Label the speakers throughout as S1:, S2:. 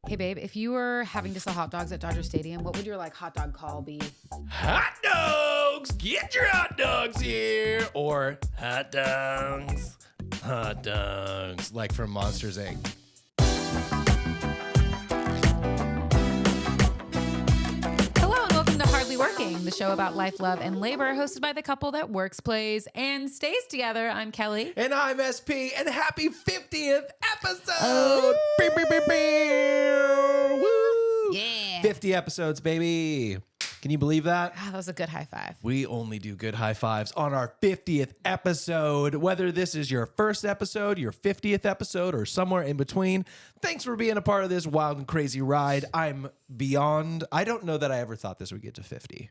S1: Hey, babe, if you were having to sell hot dogs at Dodger Stadium, what would your hot dog call be?
S2: Hot dogs! Get your hot dogs here! Or hot dogs. Hot dogs. Like from Monsters, Inc.
S1: Hello and welcome to Hardly Working, the show about life, love, and labor, hosted by the couple that works, plays, and stays together. I'm Kelly.
S2: And I'm SP, and happy 50th episode! Beep, beep, beep, beep. Woo!
S1: Yeah.
S2: 50 episodes, baby. Can you believe that?
S1: Ah, that was a good high five.
S2: We only do good high fives on our 50th episode. Whether this is your first episode, your 50th episode, or somewhere in between, thanks for being a part of this wild and crazy ride. I don't know that I ever thought this would get to 50.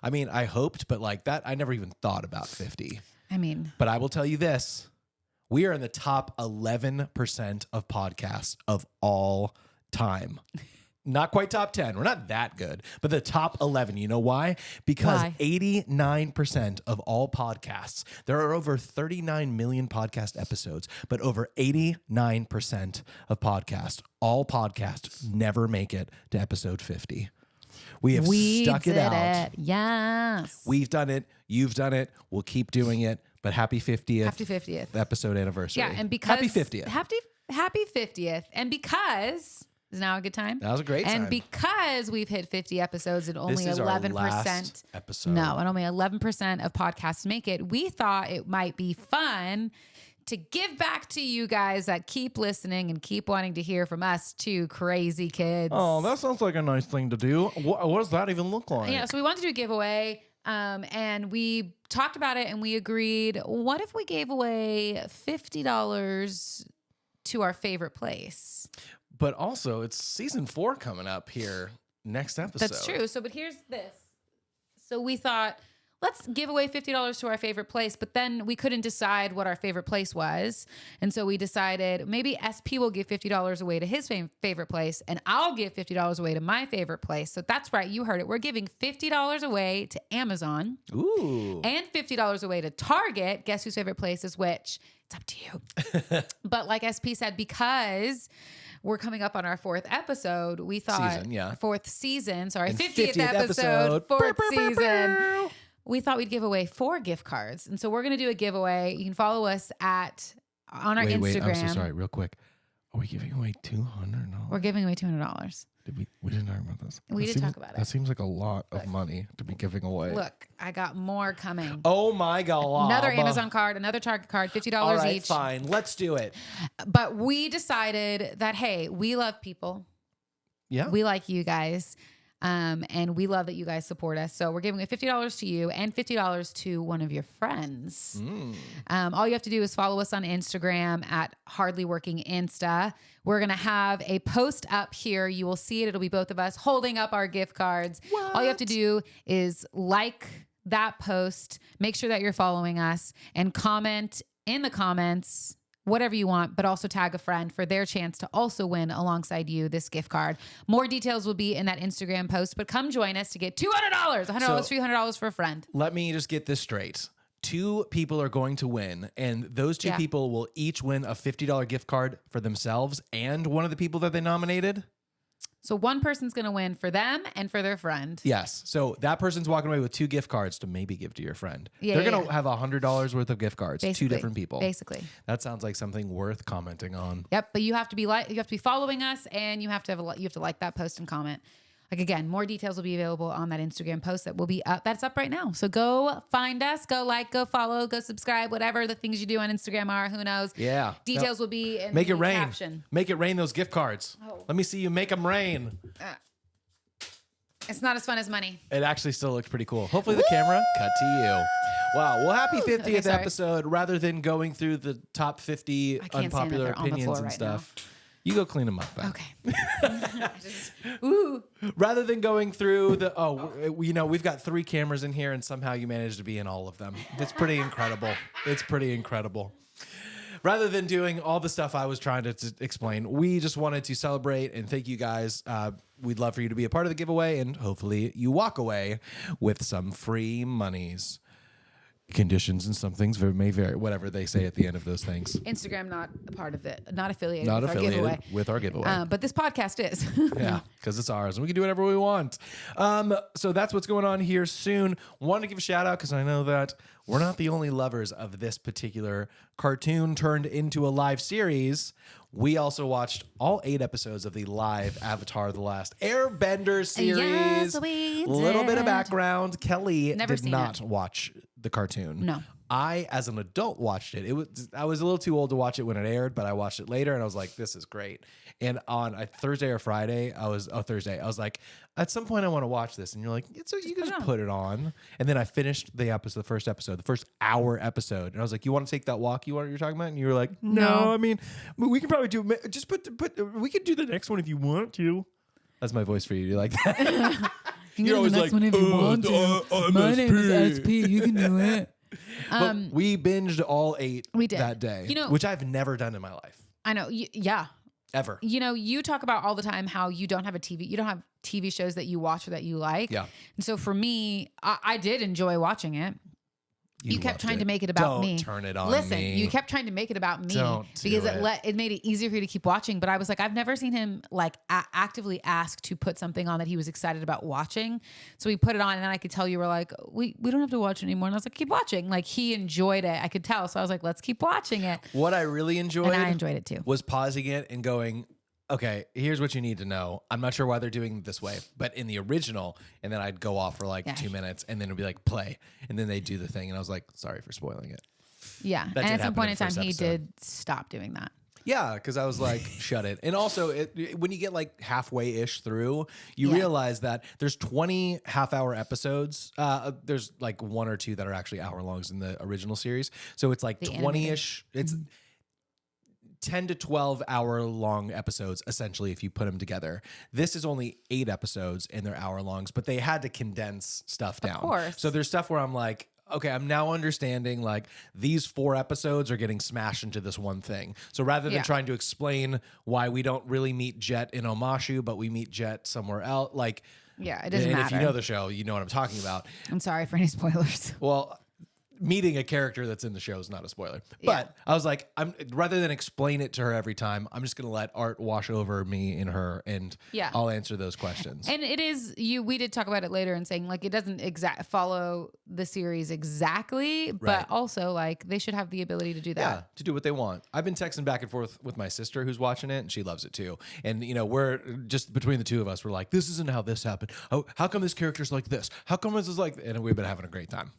S2: I mean, I hoped, but like that, I never even thought about 50. But I will tell you this. We are in the top 11% of podcasts of all time. Not quite top 10. We're not that good, but the top 11. You know why? Because 89% of all podcasts, there are over 39 million podcast episodes, but over 89% of podcasts, all podcasts never make it to episode 50. We have stuck it out.
S1: Yes.
S2: We've done it. You've done it. We'll keep doing it. But happy 50th.
S1: Happy 50th.
S2: Episode anniversary.
S1: Yeah, and because...
S2: Happy 50th.
S1: Happy 50th. And because... Is now a good time?
S2: That was a great time.
S1: And because we've hit 50 episodes and only 11%.
S2: Our last episode.
S1: No, and only 11% of podcasts make it, we thought it might be fun to give back to you guys that keep listening and keep wanting to hear from us two crazy kids.
S2: Oh, that sounds like a nice thing to do. What does that even look like?
S1: Yeah, so we wanted to do a giveaway. And we talked about it and we agreed, what if we gave away $50 to our favorite place?
S2: But also, it's season 4 coming up here next episode.
S1: That's true. So, but here's this. So we thought, let's give away $50 to our favorite place, but then we couldn't decide what our favorite place was. And so we decided maybe SP will give $50 away to his favorite place, and I'll give $50 away to my favorite place. So that's right. You heard it. We're giving $50 away to Amazon.
S2: Ooh.
S1: And $50 away to Target. Guess whose favorite place is which? It's up to you. But like SP said, because we're coming up on our 4th episode, we thought... Fourth season. Sorry, 50th episode. 4th season. We thought we'd give away 4 gift cards. And so we're going to do a giveaway. You can follow us on our Instagram.
S2: Wait, I'm so sorry. Real quick. Are we giving away $200?
S1: We're giving away $200.
S2: We didn't talk about this.
S1: We did talk about it.
S2: That seems like a lot of money to be giving away.
S1: Look, I got more coming.
S2: Oh my God.
S1: Another Amazon card, another Target card, $50
S2: All right,
S1: each.
S2: Fine. Let's do it.
S1: But we decided that, hey, we love people.
S2: Yeah.
S1: We like you guys. And we love that you guys support us. So we're giving away $50 to you and $50 to one of your friends. All you have to do is follow us on Instagram at Hardly Working Insta. We're going to have a post up here. You will see it. It'll be both of us holding up our gift cards.
S2: What?
S1: All you have to do is like that post, make sure that you're following us, and comment in the comments whatever you want, but also tag a friend for their chance to also win alongside you this gift card. More details will be in that Instagram post, but come join us to get $200, $100, $300 for a friend.
S2: Let me just get this straight. 2 people are going to win, and those 2 people will each win a $50 gift card for themselves and one of the people that they nominated.
S1: So one person's going to win for them and for their friend.
S2: Yes. So that person's walking away with 2 gift cards to maybe give to your friend. They're going to have $100 worth of gift cards.
S1: Basically,
S2: 2 different people.
S1: Basically.
S2: That sounds like something worth commenting on.
S1: Yep. But you have to be following us, and you have to like that post and comment. Like, again, more details will be available on that Instagram post that will be up. That's up right now. So go find us, go like, go follow, go subscribe, whatever the things you do on Instagram are. Who knows?
S2: Yeah.
S1: Details will be in
S2: Make
S1: the
S2: it rain.
S1: caption.
S2: Make it rain those gift cards.
S1: Oh.
S2: Let me see you make them rain.
S1: It's not as fun as money.
S2: It actually still looks pretty cool. Hopefully the camera cut to you. Wow. Well, happy 50th episode. Rather than going through the top 50 unpopular opinions and stuff. You go clean them up. Ben.
S1: Okay.
S2: Rather than going through we've got 3 cameras in here and somehow you managed to be in all of them. It's pretty incredible. It's pretty incredible. Rather than doing all the stuff I was trying to explain, we just wanted to celebrate and thank you guys. We'd love for you to be a part of the giveaway, and hopefully you walk away with some free monies. Conditions and some things may vary, whatever they say at the end of those things.
S1: Instagram not a part of it, not affiliated,
S2: with our giveaway.
S1: But this podcast is.
S2: Yeah, because it's ours and we can do whatever we want. So that's what's going on here soon. Want to give a shout out because I know that we're not the only lovers of this particular cartoon turned into a live series. We also watched all 8 episodes of the live Avatar: The Last Airbender series.
S1: Yes, we did.
S2: Little bit of background. Kelly
S1: Never
S2: did not watch the cartoon.
S1: No.
S2: I, as an adult, watched it. I was a little too old to watch it when it aired, but I watched it later, and I was like, "This is great." And on a Thursday or Friday, Thursday, I was like, "At some point, I want to watch this." And you're like, "You can just put it on." And then I finished the first episode, the first hour episode, and I was like, "You want to take that walk? You're talking about?" And you were like, "No, I mean, we can probably do. Just put. We can do the next one if you want to." That's my voice for you. You like that?
S1: You're always like, one if you want to. My name is SP. You can do it.
S2: But we binged all 8 that day, which I've never done in my life.
S1: I know. Yeah.
S2: Ever.
S1: You talk about all the time how you don't have TV shows that you watch or that you like.
S2: Yeah.
S1: And so for me, I did enjoy watching it. You kept trying to make it about me.
S2: Don't turn it on
S1: Listen,
S2: me.
S1: You kept trying to make it about me
S2: because
S1: it made it easier for you to keep watching. But I was like, I've never seen him like actively ask to put something on that he was excited about watching. So we put it on, and then I could tell you were like, we don't have to watch it anymore. And I was like, keep watching. Like he enjoyed it. I could tell. So I was like, let's keep watching it.
S2: What I really enjoyed,
S1: and I enjoyed it too,
S2: was pausing it and going, okay, here's what you need to know. I'm not sure why they're doing it this way, but in the original, and then I'd go off for like 2 minutes, and then it'd be like play, and then they'd do the thing, and I was like, sorry for spoiling it.
S1: Yeah, and at some point in time, he did stop doing that.
S2: Yeah, because I was like, shut it. And also, when you get like halfway-ish through, you realize that there's 20 half-hour episodes. There's like 1 or 2 that are actually hour-longs in the original series. So it's like 20-ish. It's 10 to 12 hour long episodes, essentially, if you put them together. This is only 8 episodes and they're hour longs, but they had to condense stuff down.
S1: Of course.
S2: So there's stuff where I'm like, okay, I'm now understanding like these 4 episodes are getting smashed into this one thing. So rather than trying to explain why we don't really meet Jet in Omashu, but we meet Jet somewhere else, like,
S1: it doesn't matter.
S2: If you know the show, you know what I'm talking about.
S1: I'm sorry for any spoilers.
S2: Well, meeting a character that's in the show is not a spoiler. But I was like, rather than explain it to her every time, I'm just going to let art wash over me and her, and I'll answer those questions.
S1: And it is, we did talk about it later and saying like, it doesn't follow the series exactly, but also like they should have the ability to do that.
S2: Yeah, to do what they want. I've been texting back and forth with my sister who's watching it, and she loves it too. And we're just between the two of us, we're like, this isn't how this happened. Oh, how come this character's like this? How come this is like, and we've been having a great time.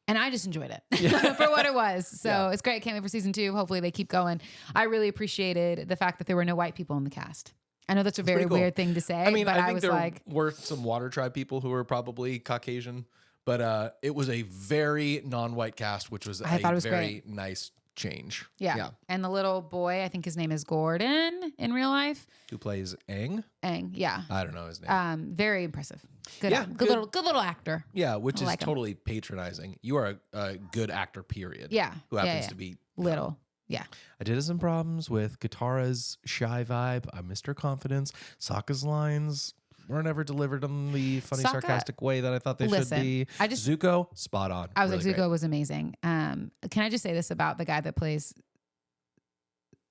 S1: And I just enjoyed it for what it was. So it's great. Can't wait for season 2. Hopefully they keep going. I really appreciated the fact that there were no white people in the cast. I know that's a very weird thing to say.
S2: I mean,
S1: but
S2: I think there were some Water Tribe people who were probably Caucasian, but it was a very non-white cast, which was a very nice change.
S1: Yeah. And the little boy, I think his name is Gordon in real life.
S2: Who plays Aang?
S1: Aang, yeah.
S2: I don't know his name. Very impressive. Good little actor. Yeah, which is totally patronizing. You are a good actor, period.
S1: Yeah.
S2: Who happens to be
S1: little. Yeah.
S2: I did have some problems with Katara's shy vibe. I missed her confidence. Sokka's lines were never delivered in the funny, sarcastic way that I thought they should be. Zuko, spot on.
S1: I was really like, Zuko was amazing. Can I just say this about the guy that plays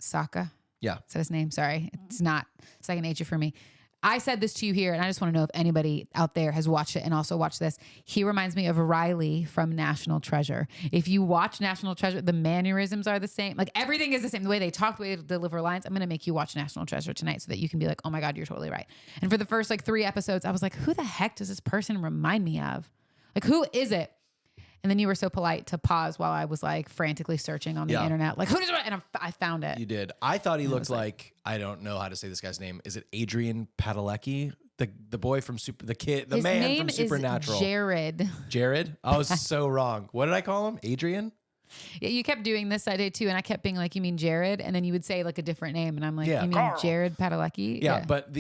S1: Sokka?
S2: Yeah.
S1: Is that his name? Sorry. It's not second nature for me. I said this to you here, and I just want to know if anybody out there has watched it and also watched this. He reminds me of Riley from National Treasure. If you watch National Treasure, the mannerisms are the same. Like everything is the same. The way they talk, the way they deliver lines. I'm going to make you watch National Treasure tonight so that you can be like, oh my God, you're totally right. And for the first like 3 episodes, I was like, who the heck does this person remind me of? Like, who is it? And then you were so polite to pause while I was like frantically searching on the internet. Like, who does it? And I found it.
S2: You did. I thought he looked like, I don't know how to say this guy's name. Is it Adrian Padalecki? The boy from His man from Supernatural.
S1: Is Jared.
S2: Jared? I was so wrong. What did I call him? Adrian?
S1: Yeah, you kept doing this I did too, and I kept being like, you mean Jared? And then you would say like a different name, and I'm like, you mean Jared Padalecki?
S2: Yeah, but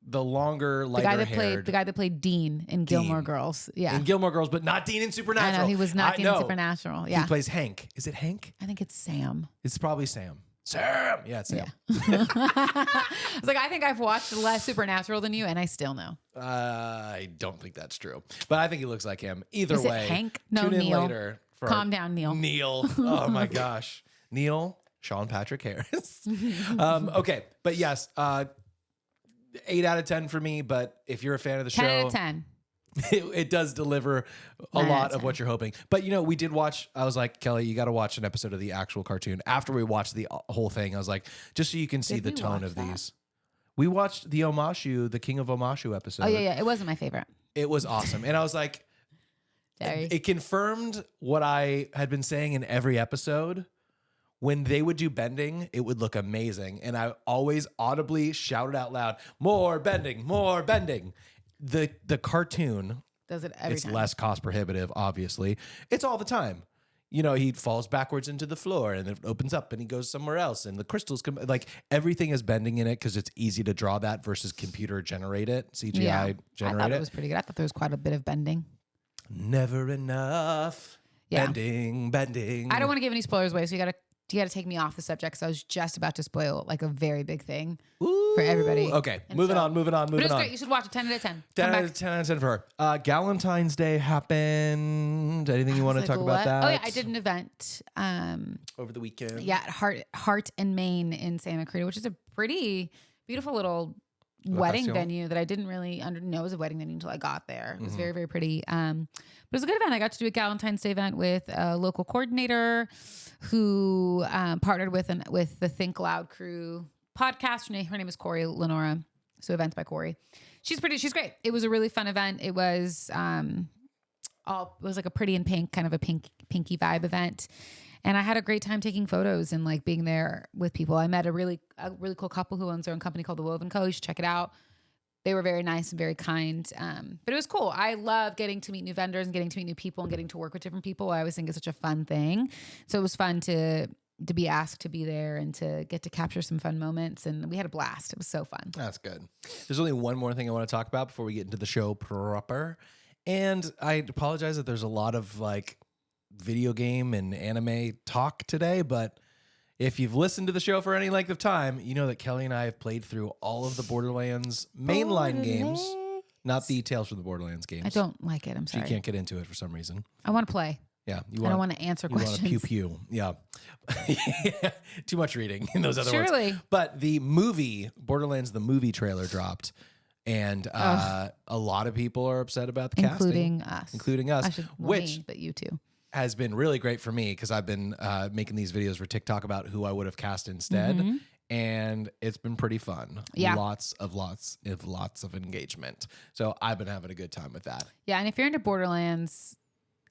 S2: the longer, lighter haired.
S1: The guy that played Dean in Gilmore Girls. Yeah.
S2: In Gilmore Girls, but not Dean in Supernatural.
S1: I know, he was not Dean in Supernatural. Yeah.
S2: He plays Hank. Is it Hank?
S1: I think it's Sam.
S2: It's probably Sam. Sam. Yeah, it's Sam.
S1: Yeah. I was like, I think I've watched less Supernatural than you, and I still know.
S2: I don't think that's true, but I think he looks like him. Either
S1: Is
S2: way,
S1: it Hank? No,
S2: tune in
S1: Neil.
S2: later.
S1: Calm down, Neil.
S2: Neil. Oh my gosh, Neil. Sean Patrick Harris. Okay, but yes, 8 out of 10 for me. But if you're a fan of the
S1: 10
S2: show,
S1: out of 10.
S2: it does deliver a lot of what you're hoping. But we did watch. I was like, Kelly, you got to watch an episode of the actual cartoon. After we watched the whole thing, I was like, just so you can see the tone of these. We watched the Omashu, the King of Omashu episode.
S1: Oh yeah, it wasn't my favorite.
S2: It was awesome, and I was like, it confirmed what I had been saying in every episode. When they would do bending, it would look amazing, and I always audibly shouted out loud, "More bending, more bending." The cartoon
S1: does it every time.
S2: It's less cost prohibitive, obviously. It's all the time. He falls backwards into the floor and it opens up and he goes somewhere else and the crystals come, like everything is bending in it because it's easy to draw that versus computer generate it, CGI generate
S1: I thought
S2: it.
S1: It was pretty good. I thought there was quite a bit of bending.
S2: Never enough. Yeah. Bending.
S1: I don't want to give any spoilers away, so you gotta take me off the subject because I was just about to spoil like a very big thing for everybody.
S2: Okay, moving on.
S1: But it's great. You should watch it. 10 out of 10.
S2: 10 out of 10 for her. Galentine's Day happened. Anything you want to talk about that?
S1: Oh yeah, I did an event
S2: over the weekend.
S1: Yeah, at Heart and Main in Santa Cruz, which is a pretty beautiful little wedding venue that I didn't really know was a wedding venue until I got there. It was very, very pretty. But it was a good event. I got to do a Galentine's Day event with a local coordinator who partnered with the Think Loud crew podcast. Her name is Corey Lenora. So events by Corey. She's great. It was a really fun event. It was like a pretty in pink, kind of a pinky vibe event. And I had a great time taking photos and like being there with people. I met a really cool couple who owns their own company called The Woven Co. You should check it out. They were very nice and very kind. But it was cool. I love getting to meet new vendors and getting to meet new people and getting to work with different people. I always think it's such a fun thing. So it was fun to be asked to be there and to get to capture some fun moments. And we had a blast. It was so fun.
S2: That's good. There's only one more thing I want to talk about before we get into the show proper. And I apologize that there's a lot of like video game and anime talk today, but if you've listened to the show for any length of time, you know that Kelly and I have played through all of the Borderlands mainline games, not the Tales from the Borderlands games.
S1: I don't like it. I'm sorry.
S2: You can't get into it for some reason.
S1: I want to play.
S2: Yeah.
S1: I don't want to answer questions.
S2: You want to pew-pew. Yeah. Too much reading in those other words. But the movie, Borderlands, the movie trailer dropped. And a lot of people are upset about the
S1: casting.
S2: Including us.
S1: But you too.
S2: Has been really great for me because I've been making these videos for TikTok about who I would have cast instead. And it's been pretty fun.
S1: Yeah.
S2: Lots of engagement. So I've been having a good time with that.
S1: Yeah. And if you're into Borderlands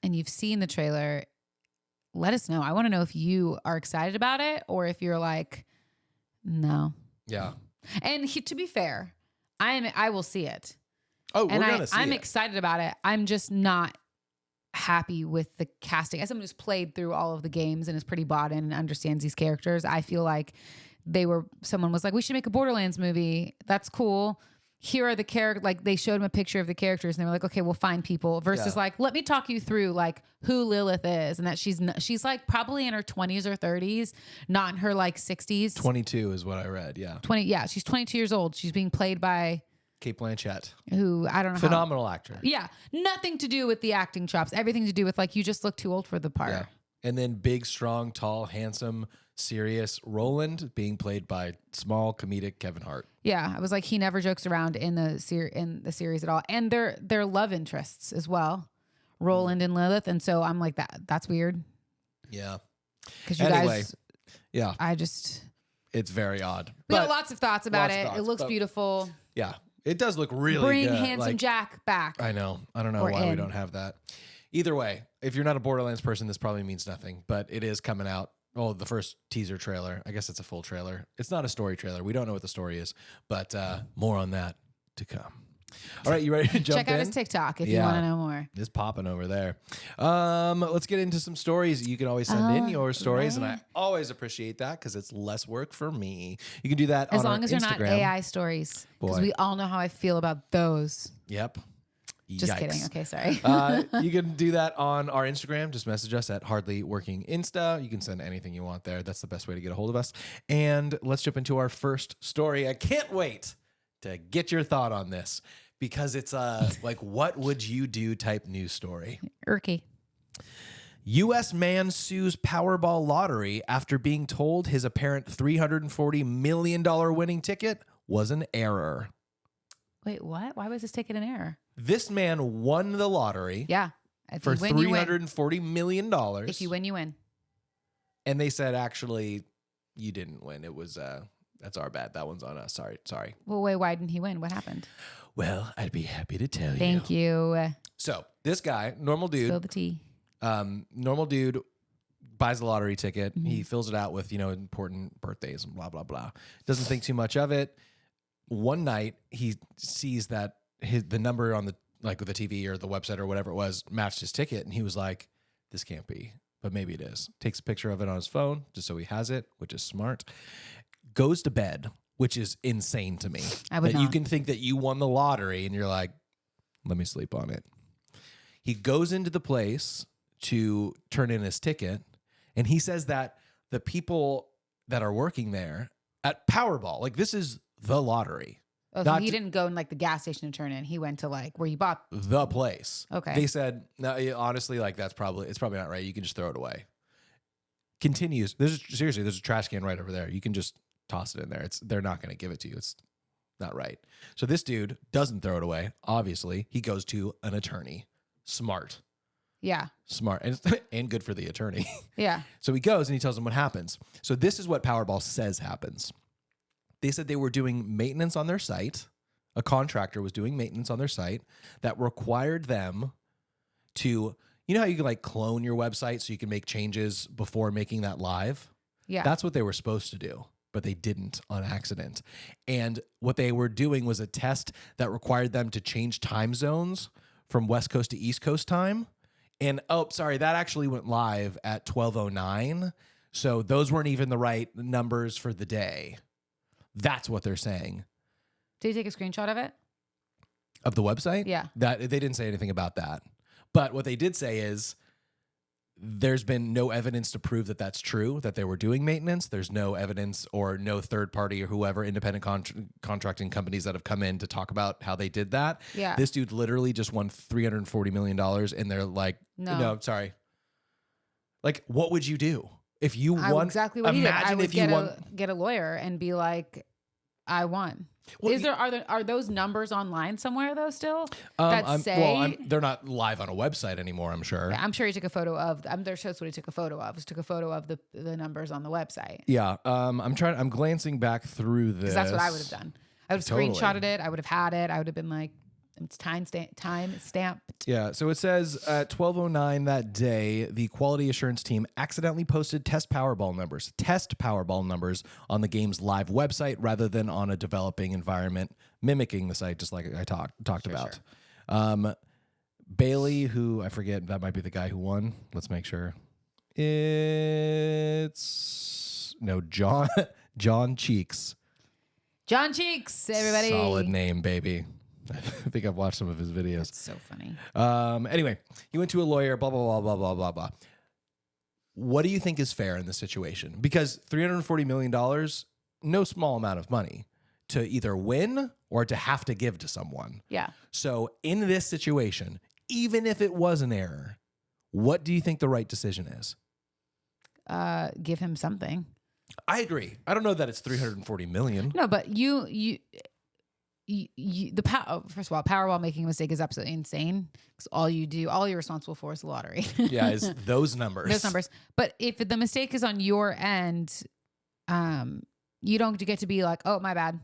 S1: and you've seen the trailer, let us know. I want to know if you are excited about it or if you're like, no.
S2: Yeah.
S1: And to be fair, I will see it.
S2: Oh, we're going to see it.
S1: I'm excited about it. I'm just not happy with the casting. As someone who's played through all of the games and is pretty bought in and understands these characters, I feel like someone was like, we should make a Borderlands movie. That's cool. Here are the characters. Like they showed him a picture of the characters and they were like, okay, we'll find people versus like, let me talk you through like who Lilith is and that she's like probably in her 20s or 30s, not in her like 60s.
S2: 22 is what I read. Yeah.
S1: 20. Yeah. She's 22 years old. She's being played by
S2: Kate Blanchett,
S1: who I don't know.
S2: Phenomenal actor.
S1: Yeah. Nothing to do with the acting chops. Everything to do with like, you just look too old for the part.
S2: Yeah. And then big, strong, tall, handsome, serious Roland being played by small comedic Kevin Hart.
S1: Yeah. I was like, he never jokes around in the series at all. And they're love interests as well. Roland and Lilith. And so I'm like, that's weird.
S2: Yeah.
S1: Because you guys.
S2: Yeah. It's very odd.
S1: We got lots of thoughts about it. It looks beautiful.
S2: Yeah. It does look really good.
S1: Bring Handsome Jack back.
S2: I know. I don't know why we don't have that. Either way, if you're not a Borderlands person, this probably means nothing, but it is coming out. Oh, the first teaser trailer. I guess it's a full trailer. It's not a story trailer. We don't know what the story is, but more on that to come. All right, you ready to jump in?
S1: Check out his TikTok if you want to know more.
S2: It's popping over there. Let's get into some stories. You can always send in your stories, and I always appreciate that because it's less work for me. You can do that
S1: as long
S2: on
S1: as
S2: Instagram.
S1: they're not AI stories, because we all know how I feel about those.
S2: Yep.
S1: Just kidding. Okay, sorry.
S2: You can do that on our Instagram. Just message us at Hardly Working Insta. You can send anything you want there. That's the best way to get a hold of us. And let's jump into our first story. I can't wait to get your thought on this because it's like, what would you do type news story.
S1: Irky.
S2: U.S. man sues Powerball lottery after being told his apparent $340 million winning ticket was an error.
S1: Wait, what? Why was this ticket an error?
S2: This man won the lottery.
S1: Yeah.
S2: For $340 million.
S1: If you win, you win.
S2: And they said, actually, you didn't win. It was, that's our bad. That one's on us. Sorry.
S1: Well, wait, why didn't he win? What happened?
S2: Well, I'd be happy to tell you.
S1: Thank you.
S2: So this guy, normal dude.
S1: Spill the tea.
S2: Normal dude buys a lottery ticket. Mm-hmm. He fills it out with, important birthdays and blah, blah, blah. Doesn't think too much of it. One night he sees that the number on the TV or the website or whatever it was matched his ticket. And he was like, this can't be, but maybe it is. Takes a picture of it on his phone just so he has it, which is smart. Goes to bed, which is insane to me.
S1: I would
S2: that
S1: not.
S2: You can think that you won the lottery and you're like, let me sleep on it. He goes into the place to turn in his ticket. And he says that the people that are working there at Powerball, like this is the lottery.
S1: Oh, so he didn't go in like the gas station to turn in. He went to like where you bought
S2: the place.
S1: Okay.
S2: They said, no, honestly, like it's probably not right. You can just throw it away. Continues. There's a trash can right over there. You can just toss it in there. They're not going to give it to you. It's not right. So this dude doesn't throw it away. Obviously, he goes to an attorney. Smart.
S1: Yeah.
S2: Smart. And good for the attorney.
S1: Yeah.
S2: So he goes and he tells them what happens. So this is what Powerball says happens. They said they were doing maintenance on their site. A contractor was doing maintenance on their site that required them to, how you can like clone your website so you can make changes before making that live?
S1: Yeah.
S2: That's what they were supposed to do, but they didn't on accident. And what they were doing was a test that required them to change time zones from West Coast to East Coast time. And, that actually went live at 12:09. So those weren't even the right numbers for the day. That's what they're saying.
S1: Did you take a screenshot of it?
S2: Of the website?
S1: Yeah.
S2: That they didn't say anything about that. But what they did say is there's been no evidence to prove that that's true, that they were doing maintenance. There's no evidence or no third party or whoever, independent contracting companies that have come in to talk about how they did that.
S1: Yeah.
S2: This dude literally just won $340 million and they're like, no, sorry. Like, what would you do? If you won,
S1: exactly what he did. I would
S2: if
S1: get a lawyer and be like, I won.
S2: Well,
S1: are those numbers online somewhere though still?
S2: They're not live on a website anymore, I'm sure.
S1: Yeah, I'm sure he took a photo of. There shows what he took a photo of. He took a photo of the numbers on the website.
S2: Yeah. I'm glancing back through this.
S1: Because that's what I would have done. I would have screenshotted it. I would have had it. I would have been like, it's time stamped.
S2: Yeah. So it says at 12:09 that day, the quality assurance team accidentally posted test Powerball numbers on the game's live website rather than on a developing environment, mimicking the site, just like I talked about. Sure. Bailey, who I forget, that might be the guy who won. Let's make sure. John Cheeks.
S1: John Cheeks, everybody.
S2: Solid name, baby. I think I've watched some of his videos.
S1: It's so funny.
S2: Anyway, he went to a lawyer, blah, blah, blah, blah, blah, blah, blah. What do you think is fair in this situation? Because $340 million, no small amount of money to either win or to have to give to someone.
S1: Yeah.
S2: So in this situation, even if it was an error, what do you think the right decision is?
S1: Give him something.
S2: I agree. I don't know that it's $340 million.
S1: No, but first of all, Powerball making a mistake is absolutely insane because all you're responsible for is the lottery.
S2: Yeah, is those numbers.
S1: But if the mistake is on your end, you don't get to be like, oh, my bad.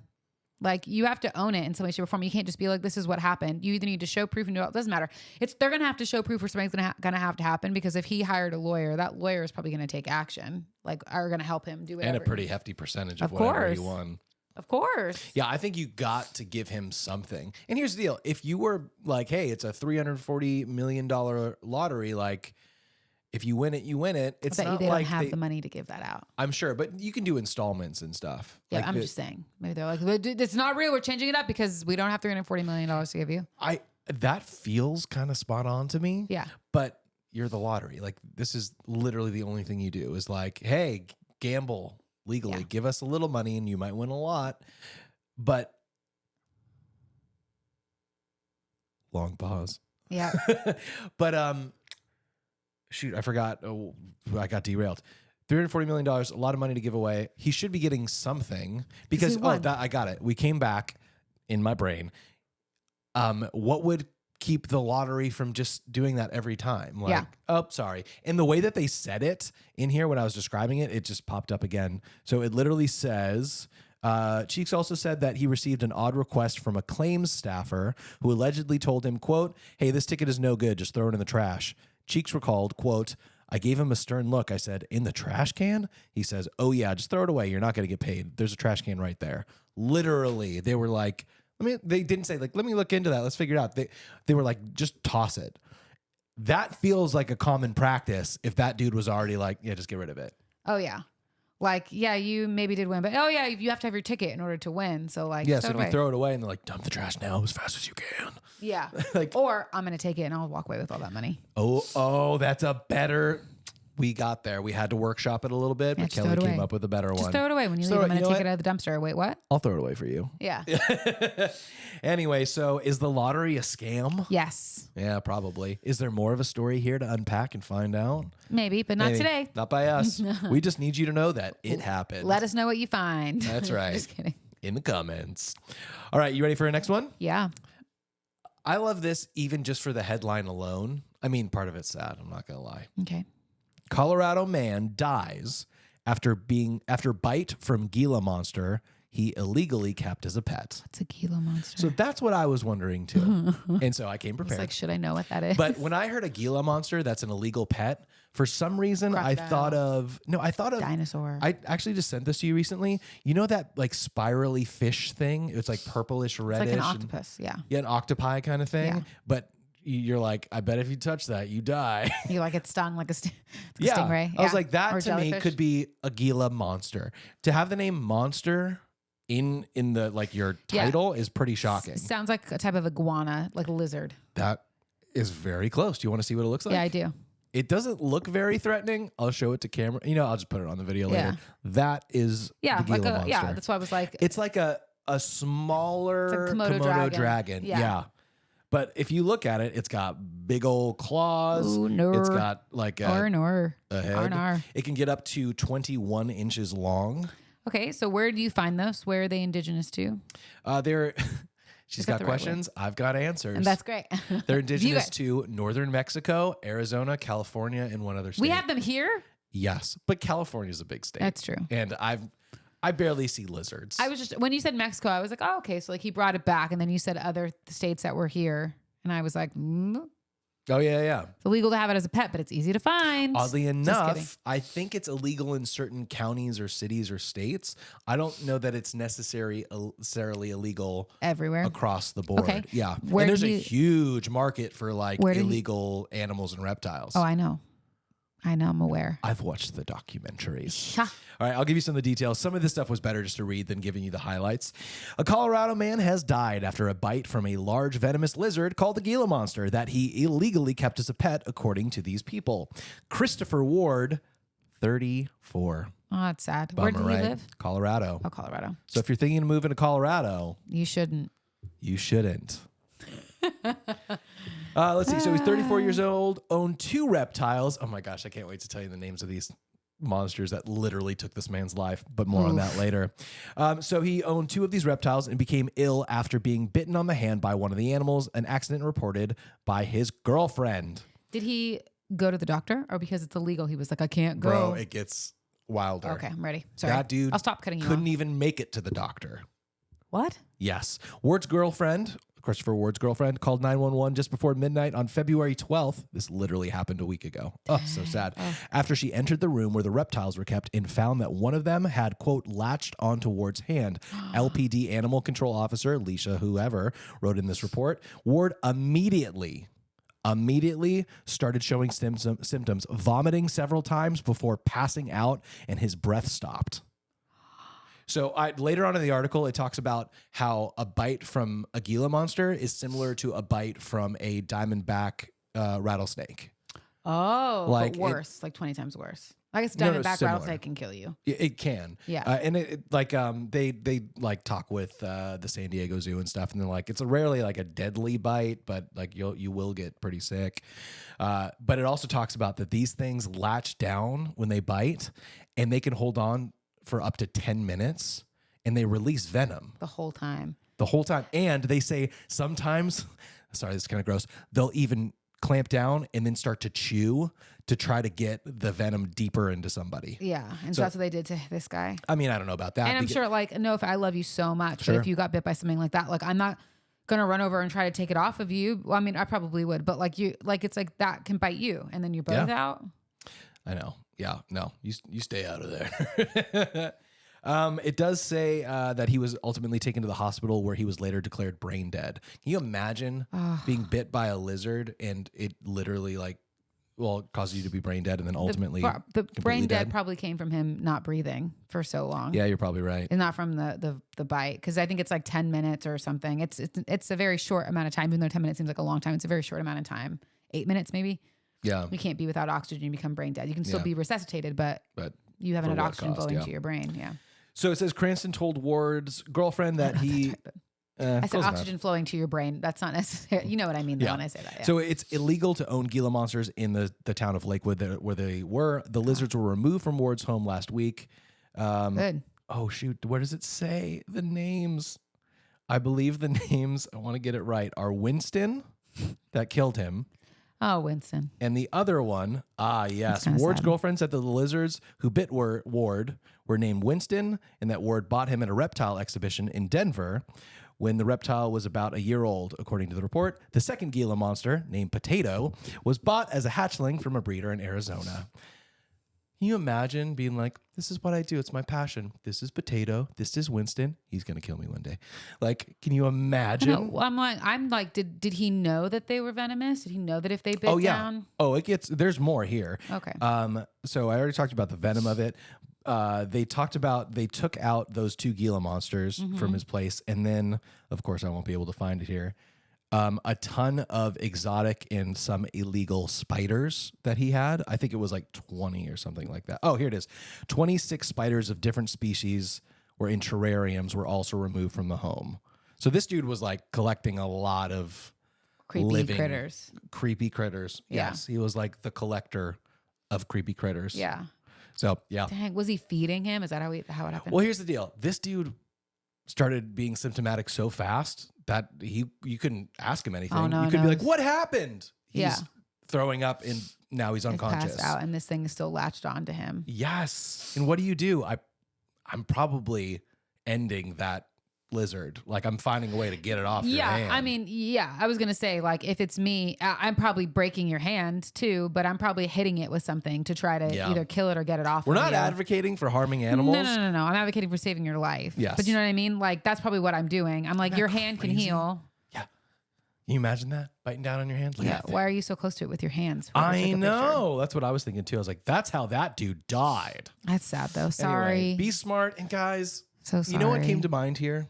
S1: Like, you have to own it in some way, shape, or form. You can't just be like, this is what happened. You either need to show proof and it doesn't matter. They're going to have to show proof or something's going to have to happen, because if he hired a lawyer, that lawyer is probably going to take action, like, are going to help him do whatever.
S2: And a pretty hefty percentage of whatever he won.
S1: Of course.
S2: Yeah, I think you got to give him something. And here's the deal. If you were like, hey, it's a $340 million lottery, like, if you win it, you win it. It's not
S1: they
S2: like
S1: don't have the money to give that out.
S2: I'm sure, but you can do installments and stuff.
S1: Yeah, I'm just saying. Maybe they're like, it's not real. We're changing it up because we don't have $340 million to give you.
S2: That feels kind of spot on to me.
S1: Yeah.
S2: But you're the lottery. Like, this is literally the only thing you do is like, hey, gamble legally. Give us a little money and you might win a lot. But long pause.
S1: Yeah.
S2: But shoot, I forgot. Oh, I got derailed. $340 million, a lot of money to give away. He should be getting something because I got it. We came back in my brain. What would keep the lottery from just doing that every time? Like, oh, sorry. And the way that they said it in here when I was describing it, it just popped up again. So it literally says, Cheeks also said that he received an odd request from a claims staffer who allegedly told him, quote, hey, this ticket is no good. Just throw it in the trash. Cheeks recalled, quote, I gave him a stern look. I said, in the trash can? He says, oh, yeah, just throw it away. You're not going to get paid. There's a trash can right there. Literally, they were like, they didn't say, like, let me look into that. Let's figure it out. They were like, just toss it. That feels like a common practice if that dude was already like, yeah, just get rid of it.
S1: Oh, yeah. Like, yeah, you maybe did win, but oh, yeah, you have to have your ticket in order to win. So, like,
S2: yeah, so if you throw it away and they're like, dump the trash now as fast as you can.
S1: Yeah. Like, or I'm going to take it and I'll walk away with all that money.
S2: Oh, that's a better. We got there. We had to workshop it a little bit, but Kelly came up with a better one.
S1: Just throw it away. When you leave, I'm going to take it out of the dumpster. Wait, what?
S2: I'll throw it away for you.
S1: Yeah.
S2: Anyway, so is the lottery a scam?
S1: Yes.
S2: Yeah, probably. Is there more of a story here to unpack and find out?
S1: Maybe, but not today.
S2: Not by us. We just need you to know that it happened.
S1: Let us know what you find.
S2: That's right.
S1: Just kidding.
S2: In the comments. All right, you ready for the next one?
S1: Yeah.
S2: I love this even just for the headline alone. I mean, part of it's sad. I'm not going to lie.
S1: Okay.
S2: Colorado man dies after bite from Gila monster he illegally kept as a pet.
S1: What's a Gila monster?
S2: So that's what I was wondering too. And so I came prepared.
S1: I was like, should I know what that is?
S2: But when I heard a Gila monster that's an illegal pet, for some reason
S1: Crocodile.
S2: I thought of
S1: dinosaur.
S2: I actually just sent this to you recently. You know that like spirally fish thing? It's like purplish, reddish.
S1: It's like an octopus, yeah.
S2: Yeah, an octopi kind of thing.
S1: Yeah.
S2: But you're like, I bet if you touch that, you die.
S1: You like it stung like a stingray.
S2: Yeah. I was like, that
S1: or
S2: to
S1: jellyfish.
S2: me could be a Gila monster. To have the name monster in the like your title is pretty shocking.
S1: Sounds like a type of iguana, like a lizard.
S2: That is very close. Do you want to see what it looks like?
S1: Yeah, I do.
S2: It doesn't look very threatening. I'll show it to camera. I'll just put it on the video later. That is the Gila monster.
S1: Yeah, that's why I was like,
S2: it's like a smaller Komodo dragon. Yeah. But if you look at it, it's got big old claws. It's got like a head. It can get up to 21 inches long.
S1: Okay, so where do you find those? Where are they indigenous to?
S2: She's got questions. I've got answers.
S1: And that's great.
S2: They're indigenous to northern Mexico, Arizona, California, and one other state.
S1: We have them here?
S2: Yes, but California is a big state.
S1: That's true.
S2: And I barely see lizards.
S1: I was just, when you said Mexico, I was like, oh, okay. So like he brought it back. And then you said other states that were here. And I was like,
S2: Oh, yeah.
S1: It's illegal to have it as a pet, but it's easy to find.
S2: Oddly enough, I think it's illegal in certain counties or cities or states. I don't know that it's necessarily illegal
S1: everywhere
S2: across the board.
S1: Okay.
S2: Yeah. And there's a huge market for like illegal animals and reptiles.
S1: Oh, I know. I'm aware.
S2: I've watched the documentaries.
S1: Yeah.
S2: All right, I'll give you some of the details. Some of this stuff was better just to read than giving you the highlights. A Colorado man has died after a bite from a large venomous lizard called the Gila monster that he illegally kept as a pet, according to these people. Christopher Ward, 34.
S1: Oh, that's sad.
S2: Bummer,
S1: Where did he live?
S2: Colorado.
S1: Oh, Colorado.
S2: So if you're thinking of moving to Colorado,
S1: you shouldn't.
S2: You shouldn't. Let's see. So he's 34 years old, owned 2 reptiles. Oh my gosh, I can't wait to tell you the names of these monsters that literally took this man's life, but more on that later. So he owned 2 of these reptiles and became ill after being bitten on the hand by one of the animals, an accident reported by his girlfriend.
S1: Did he go to the doctor, or because it's illegal, he was like, I can't go?
S2: Bro, it gets wilder.
S1: Okay, I'm ready. Sorry.
S2: That dude
S1: I'll stop cutting you
S2: couldn't
S1: off.
S2: even make it to the doctor.
S1: What?
S2: Yes. Ward's girlfriend, Christopher Ward's girlfriend, called 911 just before midnight on February 12th. This literally happened a week ago. Oh, so sad. After she entered the room where the reptiles were kept and found that one of them had, quote, latched onto Ward's hand. LPD animal control officer, Leisha, whoever, wrote in this report. Ward immediately started showing symptoms, vomiting several times before passing out, and his breath stopped. So later on in the article, it talks about how a bite from a Gila monster is similar to a bite from a diamondback rattlesnake.
S1: Oh, like but worse, like 20 times worse. I guess diamondback rattlesnake can kill you.
S2: It can.
S1: Yeah.
S2: And they like talk with the San Diego Zoo and stuff, and they're like, it's rarely like a deadly bite, but like you will get pretty sick. But it also talks about that these things latch down when they bite, and they can hold on for up to 10 minutes, and they release venom.
S1: The whole time.
S2: And they say sometimes, sorry, this is kind of gross, they'll even clamp down and then start to chew to try to get the venom deeper into somebody.
S1: Yeah. And so that's what they did to this guy.
S2: I mean, I don't know about that.
S1: And I'm sure, like, no, if I love you so much,
S2: sure.
S1: But if you got bit by something like that, like, I'm not going to run over and try to take it off of you. Well, I mean, I probably would, but like it's like that can bite you and then you're both out.
S2: I know. Yeah. No, you stay out of there. It does say that he was ultimately taken to the hospital where he was later declared brain dead. Can you imagine being bit by a lizard and it literally causes you to be brain dead and then ultimately
S1: the brain dead probably came from him not breathing for so long.
S2: Yeah, you're probably right.
S1: And not from the bite, because I think it's like 10 minutes or something. It's a very short amount of time, even though 10 minutes seems like a long time. It's a very short amount of time. 8 minutes maybe. Yeah. You can't be without oxygen and become brain dead. You can still be resuscitated, but you haven't had oxygen flowing to your brain. Yeah.
S2: So it says Cranston told Ward's girlfriend that he...
S1: I said oxygen flowing to your brain. That's not necessary. You know what I mean when I say that. Yeah.
S2: So it's illegal to own Gila monsters in the town of Lakewood where they were. The lizards were removed from Ward's home last week.
S1: Good.
S2: Oh, shoot. Where does it say the names? I believe the names, I want to get it right, are Winston, that killed him.
S1: Oh, Winston.
S2: And the other one, yes. Ward's girlfriend said that the lizards who bit Ward were named Winston and that Ward bought him at a reptile exhibition in Denver when the reptile was about a year old, according to the report. The second Gila monster, named Potato, was bought as a hatchling from a breeder in Arizona. Can you imagine being like, this is what I do. It's my passion. This is Potato. This is Winston. He's going to kill me one day. Like, can you imagine?
S1: I'm like, did he know that they were venomous? Did he know that if they bit down?
S2: Oh, there's more here.
S1: Okay.
S2: So I already talked about the venom of it. They took out those two Gila monsters from his place. And then, of course, I won't be able to find it here. A ton of exotic and some illegal spiders that he had. I think it was like 20 or something like that. Oh, here it is. 26 spiders of different species were in terrariums were also removed from the home. So this dude was like collecting a lot of
S1: creepy critters.
S2: Creepy critters. Yeah. Yes. He was like the collector of creepy critters.
S1: Yeah.
S2: So, yeah.
S1: Dang, was he feeding him? Is that how it happened?
S2: Well, here's the deal. This dude started being symptomatic so fast that you couldn't ask him anything. You could be like, what happened? He's throwing up and now he's unconscious.
S1: Passed out and this thing is still latched onto him.
S2: Yes. And what do? I'm probably ending that lizard. Like I'm finding a way to get it off your hand.
S1: I mean, I was going to say like if it's me, I'm probably breaking your hand too, but I'm probably hitting it with something to try to either kill it or get it off.
S2: We're not advocating for harming animals.
S1: No. I'm advocating for saving your life.
S2: Yes.
S1: But you know what I mean? Like that's probably what I'm doing. I'm like, your hand can heal.
S2: Yeah. Can you imagine that? Biting down on your hand?
S1: Yeah. Why are you so close to it with your hands?
S2: I know. That's what I was thinking too. I was like, that's how that dude died.
S1: That's sad though. Sorry.
S2: Anyway, be smart. And guys,
S1: so sorry.
S2: You know what came to mind here?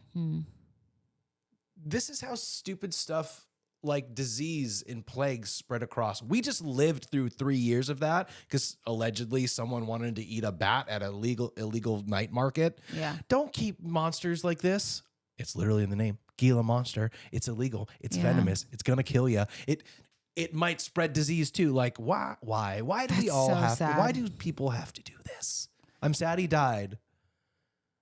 S2: This is how stupid stuff like disease and plagues spread across. We just lived through 3 years of that because allegedly someone wanted to eat a bat at a illegal night market.
S1: Yeah.
S2: Don't keep monsters like this. It's literally in the name. Gila monster. It's illegal. It's venomous. It's going to kill you. It might spread disease too. Like why? Why do we all have to? Why do people have to do this? I'm sad he died.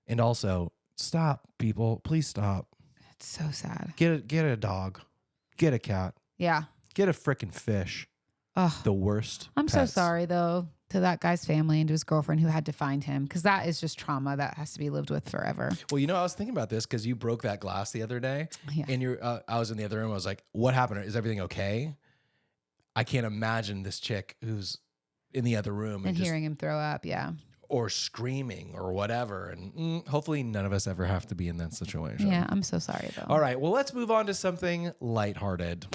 S2: And also, stop, people. Please stop.
S1: It's so sad.
S2: Get a dog. Get a cat.
S1: Yeah.
S2: Get a freaking fish.
S1: Ugh.
S2: The worst.
S1: I'm so sorry though to that guy's family and to his girlfriend who had to find him because that is just trauma that has to be lived with forever.
S2: Well, I was thinking about this because you broke that glass the other day, and I was in the other room. I was like, "What happened? Is everything okay?" I can't imagine this chick who's in the other room
S1: and hearing him throw up. Yeah.
S2: or screaming or whatever. And hopefully none of us ever have to be in that situation.
S1: Yeah, I'm so sorry though.
S2: All right, well, let's move on to something lighthearted,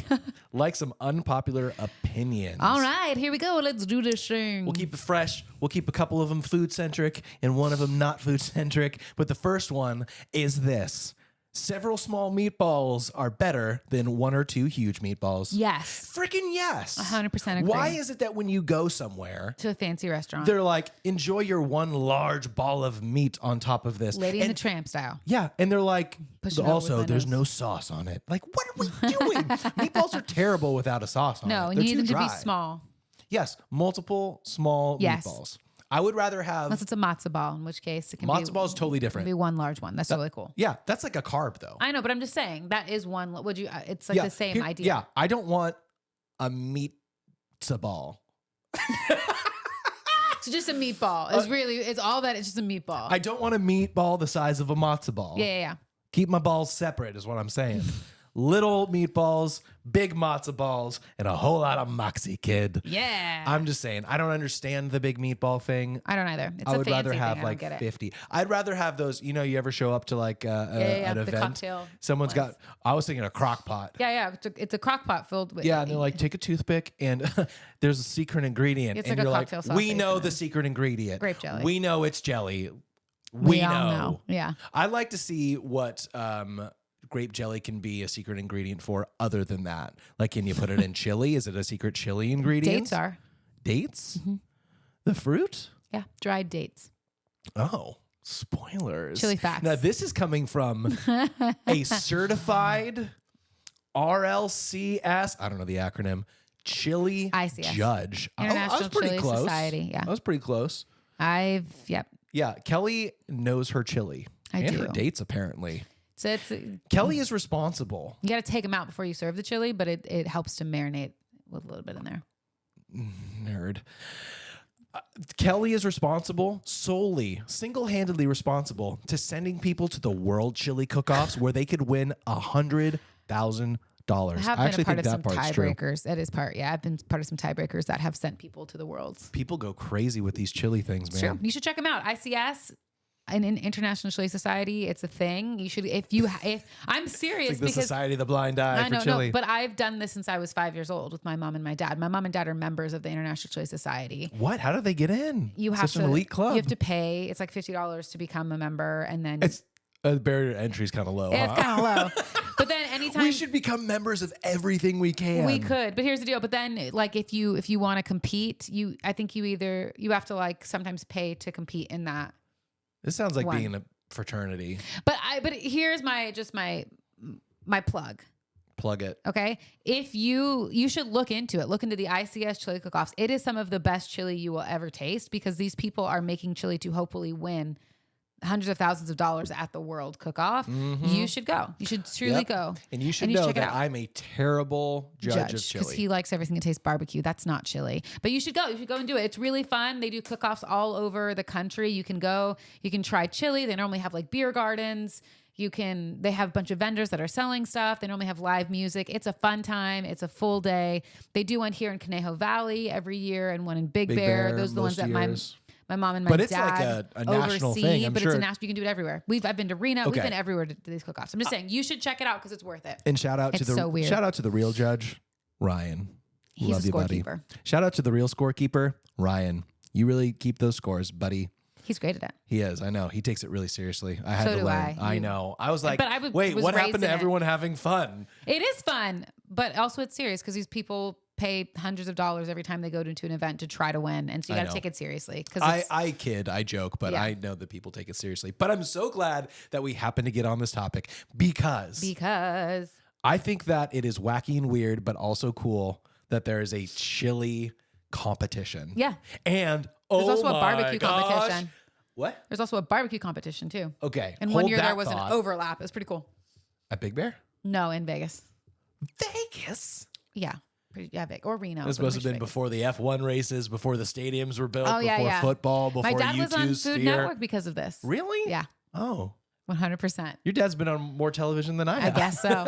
S2: like some unpopular opinions.
S1: All right, here we go. Let's do this thing.
S2: We'll keep it fresh. We'll keep a couple of them food-centric and one of them not food-centric. But the first one is this. Several small meatballs are better than one or two huge meatballs.
S1: Yes.
S2: Freaking yes.
S1: 100% agree.
S2: Why is it that when you go somewhere
S1: to a fancy restaurant,
S2: they're like, enjoy your one large ball of meat on top of this?
S1: Lady and the Tramp style.
S2: Yeah. And they're like, also, there's
S1: nose.
S2: No sauce on it. Like, what are we doing? Meatballs are terrible without a sauce on it.
S1: No,
S2: They're
S1: you need them
S2: too dry.
S1: to be small.
S2: Yes. Multiple small meatballs. I would rather have...
S1: Unless it's a matzo ball, in which case it can
S2: matzo ball is totally different.
S1: It can be one large one. That's really cool.
S2: Yeah, that's like a carb, though.
S1: I know, but I'm just saying that is one. Would you? It's like the same idea.
S2: Yeah, I don't want a meatza ball.
S1: So just a meatball. It's all that. It's just a meatball.
S2: I don't want a meatball the size of a matzo ball.
S1: Yeah.
S2: Keep my balls separate is what I'm saying. Little meatballs, big matzo balls, and a whole lot of moxie, kid.
S1: Yeah.
S2: I'm just saying, I don't understand the big meatball thing.
S1: I don't either. It's
S2: I would rather
S1: thing.
S2: have like 50. I'd rather have those, you ever show up to like an event.
S1: The cocktail.
S2: Someone's got, I was thinking a crock pot.
S1: Yeah. It's a crock pot filled with.
S2: Yeah, and they're like, take a toothpick and there's a secret ingredient.
S1: It's
S2: and
S1: like
S2: you're
S1: a
S2: like,
S1: cocktail sauce.
S2: we know the secret ingredient.
S1: Grape jelly.
S2: We know it's jelly. We
S1: all
S2: know.
S1: Yeah.
S2: I'd like to see what grape jelly can be a secret ingredient for other than that. Like, can you put it in chili? Is it a secret chili ingredient?
S1: Dates are.
S2: Dates? Mm-hmm. The fruit?
S1: Yeah, dried dates.
S2: Oh, spoilers.
S1: Chili facts.
S2: Now, this is coming from a certified RLCS, I don't know the acronym, chili
S1: ICS.
S2: judge.
S1: International
S2: I was pretty
S1: Chili
S2: close.
S1: Society. Yeah.
S2: I was pretty close.
S1: Yep.
S2: Yeah, Kelly knows her chili.
S1: I do.
S2: Her dates, apparently.
S1: So
S2: Kelly is responsible.
S1: You got to take them out before you serve the chili, but it helps to marinate with a little bit in there.
S2: Nerd. Kelly is responsible, solely, single-handedly responsible to sending people to the World Chili Cook-Offs where they could win $100,000.
S1: I have been a part of some tiebreakers. That is part. Yeah, I've been part of some tiebreakers that have sent people to the worlds.
S2: People go crazy with these chili things, man.
S1: Sure. You should check them out. ICS. And in International Chili Society, it's a thing. You should, if I'm serious,
S2: it's like the Society of the Blind Eye for chili.
S1: No, but I've done this since I was 5 years old with my mom and my dad. My mom and dad are members of the International Chili Society.
S2: What? How do they get in?
S1: You have
S2: Such an elite club.
S1: You have to pay. It's like $50 to become a member, and then
S2: it's the barrier to entry is kind of low.
S1: Yeah, it's kind of low. But then anytime
S2: we should become members of everything we can.
S1: We could, but here's the deal. But then, like, if you want to compete, I think you have to like sometimes pay to compete in that.
S2: This sounds like being a fraternity.
S1: But here's my plug.
S2: Plug it.
S1: Okay. If you should look into it. Look into the ICS chili cook-offs. It is some of the best chili you will ever taste because these people are making chili to hopefully win hundreds of thousands of dollars at the World Cook-Off. Mm-hmm. You should go. You should truly go.
S2: And you should know that I'm a terrible judge of chili.
S1: Because he likes everything that tastes barbecue. That's not chili. But you should go. You should go and do it. It's really fun. They do cook-offs all over the country. You can go. You can try chili. They normally have like beer gardens. They have a bunch of vendors that are selling stuff. They normally have live music. It's a fun time. It's a full day. They do one here in Conejo Valley every year and one in Big Bear. Those are the ones that my mom and my dad
S2: it's like a national
S1: oversee,
S2: thing.
S1: But it's a national. You can do it everywhere. I've been to Reno.
S2: Okay.
S1: We've been everywhere to these cook-offs. I'm just saying you should check it out because it's worth it.
S2: And shout out to the real judge, Ryan.
S1: He's
S2: Love
S1: a
S2: you, buddy.
S1: scorekeeper.
S2: Shout out to the real scorekeeper, Ryan. You really keep those scores, buddy.
S1: He's great at it.
S2: He is. I know. He takes it really seriously. I had to learn. I know. I was like,
S1: but
S2: wait, what happened to everyone having fun?
S1: It is fun, but also it's serious because these people pay hundreds of dollars every time they go to an event to try to win. And so you got to take it seriously.
S2: I kid, I joke, but I know that people take it seriously. But I'm so glad that we happen to get on this topic because I think that it is wacky and weird, but also cool that there is a chili competition.
S1: Yeah.
S2: And
S1: there's also a barbecue competition.
S2: What?
S1: There's also a barbecue competition too.
S2: Okay.
S1: And one year there was an overlap. It was pretty cool.
S2: At Big Bear?
S1: No, in Vegas.
S2: Vegas?
S1: Yeah. Big. Or Reno.
S2: This must have been before the F1 races, before the stadiums were built, before
S1: yeah.
S2: football, before
S1: my dad
S2: U2
S1: was on
S2: Sphere.
S1: Food Network because of this.
S2: Really?
S1: Yeah.
S2: Oh.
S1: 100%.
S2: Your dad's been on more television than I have.
S1: I guess so.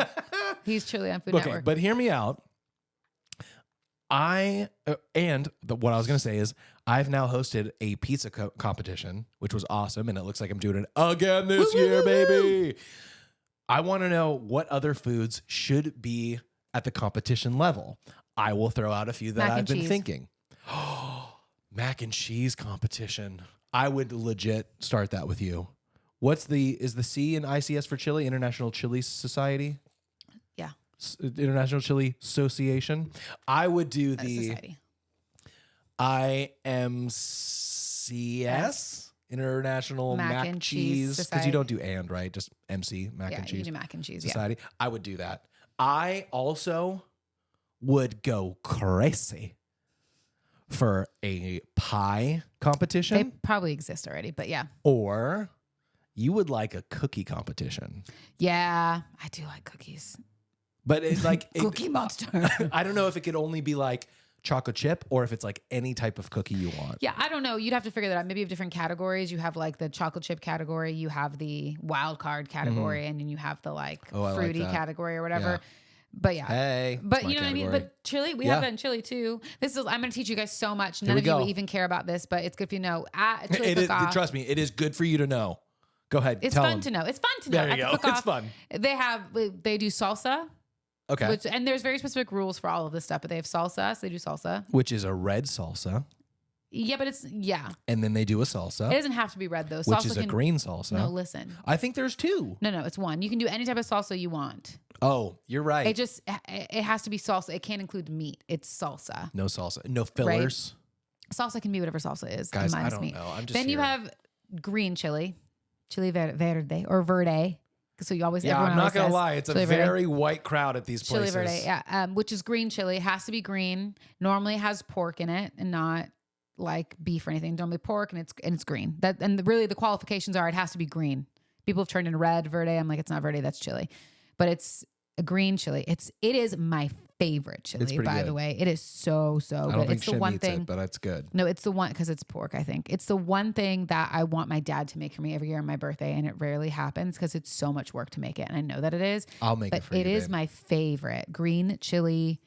S1: He's truly on Food Network.
S2: Okay, but hear me out. what I was going to say is I've now hosted a pizza competition, which was awesome. And it looks like I'm doing it again this year, baby. I want to know what other foods should be at the competition level. I will throw out a few that I've been thinking. Mac and cheese competition. I would legit start that with you. Is the C in ICS for chili? International Chili Society?
S1: Yeah.
S2: International Chili Association. I would do the
S1: Society.
S2: IMCS, International Mac and Cheese. Because you don't do and, right? Just MC, Mac and Cheese.
S1: You do Mac and Cheese,
S2: Society. Yeah. I would do that. I also would go crazy for a pie competition.
S1: They probably exist already, but yeah.
S2: Or you would like a cookie competition.
S1: Yeah, I do like cookies.
S2: But it's like
S1: Cookie Monster.
S2: I don't know if it could only be like chocolate chip or if it's like any type of cookie you want.
S1: Yeah, I don't know. You'd have to figure that out. Maybe you have different categories. You have like the chocolate chip category, you have the wild card category, and then you have the fruity category or whatever. Yeah. But yeah, but you know what I mean. But chili, we have that in chili too. I'm going to teach you guys so much. None of you even care about this, but it's good if you know. At chili cook-off,
S2: trust me, it is good for you to know. Go ahead.
S1: It's fun to know. It's fun to know.
S2: There you go. It's fun.
S1: They do salsa.
S2: Okay.
S1: And there's very specific rules for all of this stuff, but they have salsa, so they do salsa.
S2: Which is a red salsa.
S1: Yeah, but
S2: And then they do a salsa.
S1: It doesn't have to be red though.
S2: Which is a green salsa.
S1: No, listen.
S2: I think there's two.
S1: No, it's one. You can do any type of salsa you want.
S2: Oh, you're right.
S1: It has to be salsa. It can't include meat. It's salsa.
S2: No salsa. No fillers.
S1: Right? Salsa can be whatever salsa is.
S2: Guys, I don't know. I'm just
S1: Then you have green chili verde or verde. So you always,
S2: I'm not going to lie. It's a very white crowd at these places.
S1: Chili verde, yeah. Which is green chili. It has to be green. Normally it has pork in it and not like beef or anything. Normally pork and it's green. Really the qualifications are it has to be green. People have turned in red, verde. I'm like, it's not verde, that's chili. But it's a green chili. It is my favorite chili, by the way. It is so good.
S2: I don't think Shin eats it, but it's good.
S1: No, it's the one, because it's pork, I think. It's the one thing that I want my dad to make for me every year on my birthday, and it rarely happens because it's so much work to make it, and I know that it is.
S2: I'll make it for you,
S1: But it is my favorite. Green chili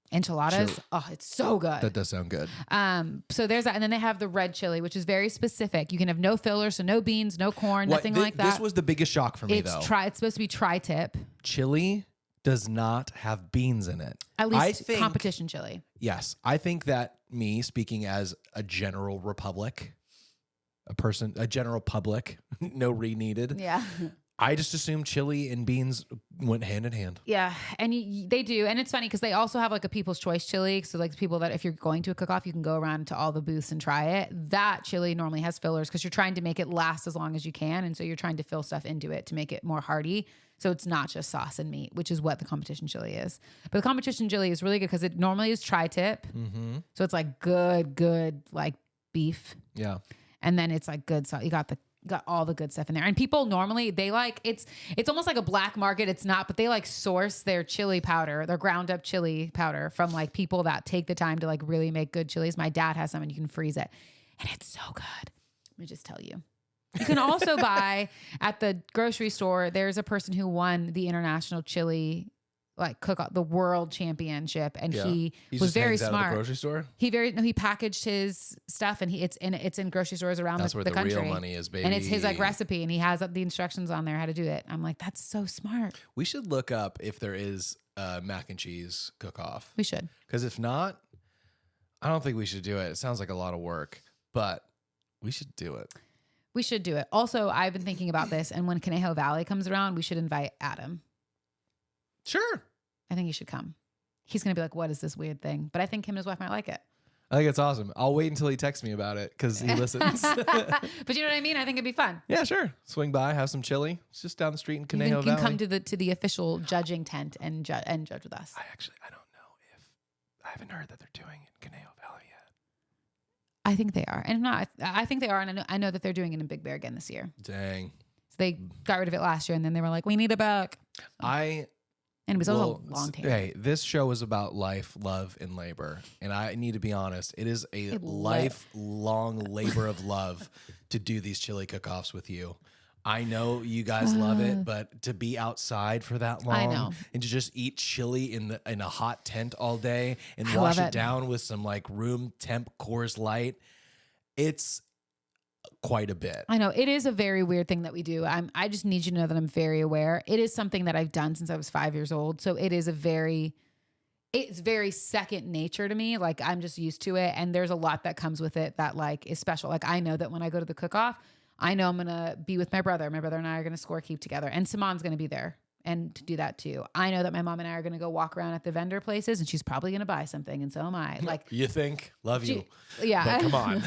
S1: enchiladas. Oh, it's so good.
S2: That does sound good.
S1: So there's that. And then they have the red chili, which is very specific. You can have no filler, so no beans, no corn, nothing like that.
S2: This was the biggest shock for me, though.
S1: It's supposed to be tri-tip.
S2: Chili does not have beans in it.
S1: At least competition chili.
S2: Yes. I think that me, speaking as a general public, no re needed.
S1: Yeah.
S2: I just assumed chili and beans went hand in hand.
S1: Yeah, and they do. And it's funny because they also have like a people's choice chili. So like people that if you're going to a cook-off, you can go around to all the booths and try it. That chili normally has fillers because you're trying to make it last as long as you can. And so you're trying to fill stuff into it to make it more hearty. So it's not just sauce and meat, which is what the competition chili is. But the competition chili is really good because it normally is tri-tip. Mm-hmm. So it's like good like beef.
S2: Yeah.
S1: And then it's like good. So you got all the good stuff in there. And people normally, they like, it's almost like a black market. It's not, but they like source their chili powder, their ground up chili powder from like people that take the time to like really make good chilies. My dad has some and you can freeze it. And it's so good. Let me just tell you. You can also buy at the grocery store. There's a person who won the international chili cook the world championship, and he was very smart.
S2: Out of the grocery store.
S1: He packaged his stuff, and it's in grocery stores around the country. That's where the real
S2: money is, baby.
S1: And it's his like recipe, and he has the instructions on there how to do it. I'm like, that's so smart.
S2: We should look up if there is a mac and cheese cook-off.
S1: We should,
S2: because if not, I don't think we should do it. It sounds like a lot of work, but we should do it.
S1: We should do it. Also, I've been thinking about this, and when Conejo Valley comes around, we should invite Adam.
S2: Sure.
S1: I think he should come. He's going to be like, what is this weird thing? But I think him and his wife might like it.
S2: I think it's awesome. I'll wait until he texts me about it because he listens.
S1: But you know what I mean? I think it'd be fun.
S2: Yeah, sure. Swing by, have some chili. It's just down the street in Conejo Valley.
S1: You can come to the official judging tent and judge with us.
S2: I don't know if I haven't heard that they're doing it in Conejo Valley yet.
S1: I think they are. And if not, I think they are. And I know that they're doing it in Big Bear again this year.
S2: Dang.
S1: So they got rid of it last year, and then they were like, we need it back. And it was also a long time.
S2: Hey, this show is about life, love, and labor. And I need to be honest, it is a lifelong labor of love to do these chili cook-offs with you. I know you guys love it, but to be outside for that long,
S1: I know.
S2: and to just eat chili in a hot tent all day and wash it down with some like room temp Coors Light, it's quite a bit.
S1: I know it is a very weird thing that we do. I just need you to know that I'm very aware. It is something that I've done since I was 5 years old. So it's very second nature to me. Like I'm just used to it. And there's a lot that comes with it that like is special. Like I know that when I go to the cook-off, I know I'm going to be with my brother. My brother and I are going to score keep together. And Simon's going to be there and to do that too. I know that my mom and I are going to go walk around at the vendor places and she's probably going to buy something. And so am I. Like,
S2: you think? Love you.
S1: Yeah.
S2: But come on.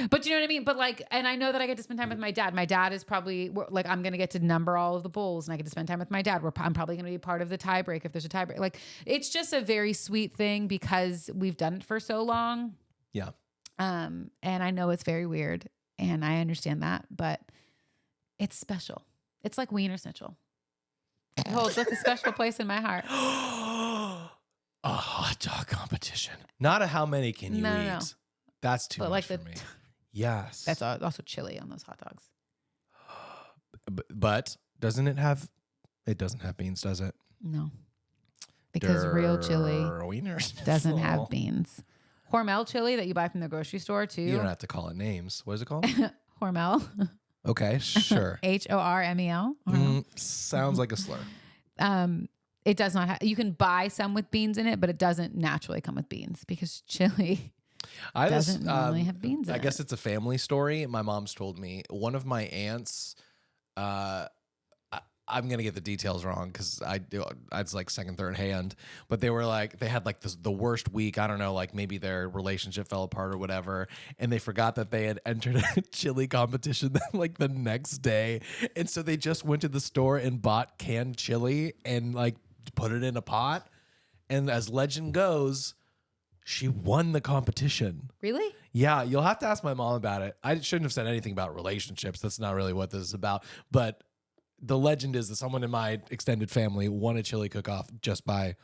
S1: But you know what I mean? But like, and I know that I get to spend time with my dad. My dad is probably like, I'm going to get to number all of the bowls and I get to spend time with my dad. I'm probably going to be part of the tie break if there's a tie break. Like, it's just a very sweet thing because we've done it for so long.
S2: Yeah.
S1: And I know it's very weird and I understand that, but it's special. It's like Wiener Schnitzel. It holds like a special place in my heart.
S2: A hot dog competition. Not a how many can you eat. No. That's too much for me. Yes.
S1: That's also chili on those hot dogs.
S2: But doesn't it have beans, does it?
S1: No. Because real chili doesn't have beans. Hormel chili that you buy from the grocery store too.
S2: You don't have to call it names. What is it called?
S1: Hormel.
S2: Okay, sure.
S1: Hormel.
S2: Sounds like a slur.
S1: It does not have, you can buy some with beans in it, but it doesn't naturally come with beans because chili doesn't normally have beans in it.
S2: I guess it's a family story. My mom's told me one of my aunts, I'm going to get the details wrong because it's like second, third hand, but they were like, they had like the worst week. I don't know, like maybe their relationship fell apart or whatever. And they forgot that they had entered a chili competition like the next day. And so they just went to the store and bought canned chili and like put it in a pot. And as legend goes, she won the competition.
S1: Really?
S2: Yeah. You'll have to ask my mom about it. I shouldn't have said anything about relationships. That's not really what this is about. But the legend is that someone in my extended family won a chili cook-off just by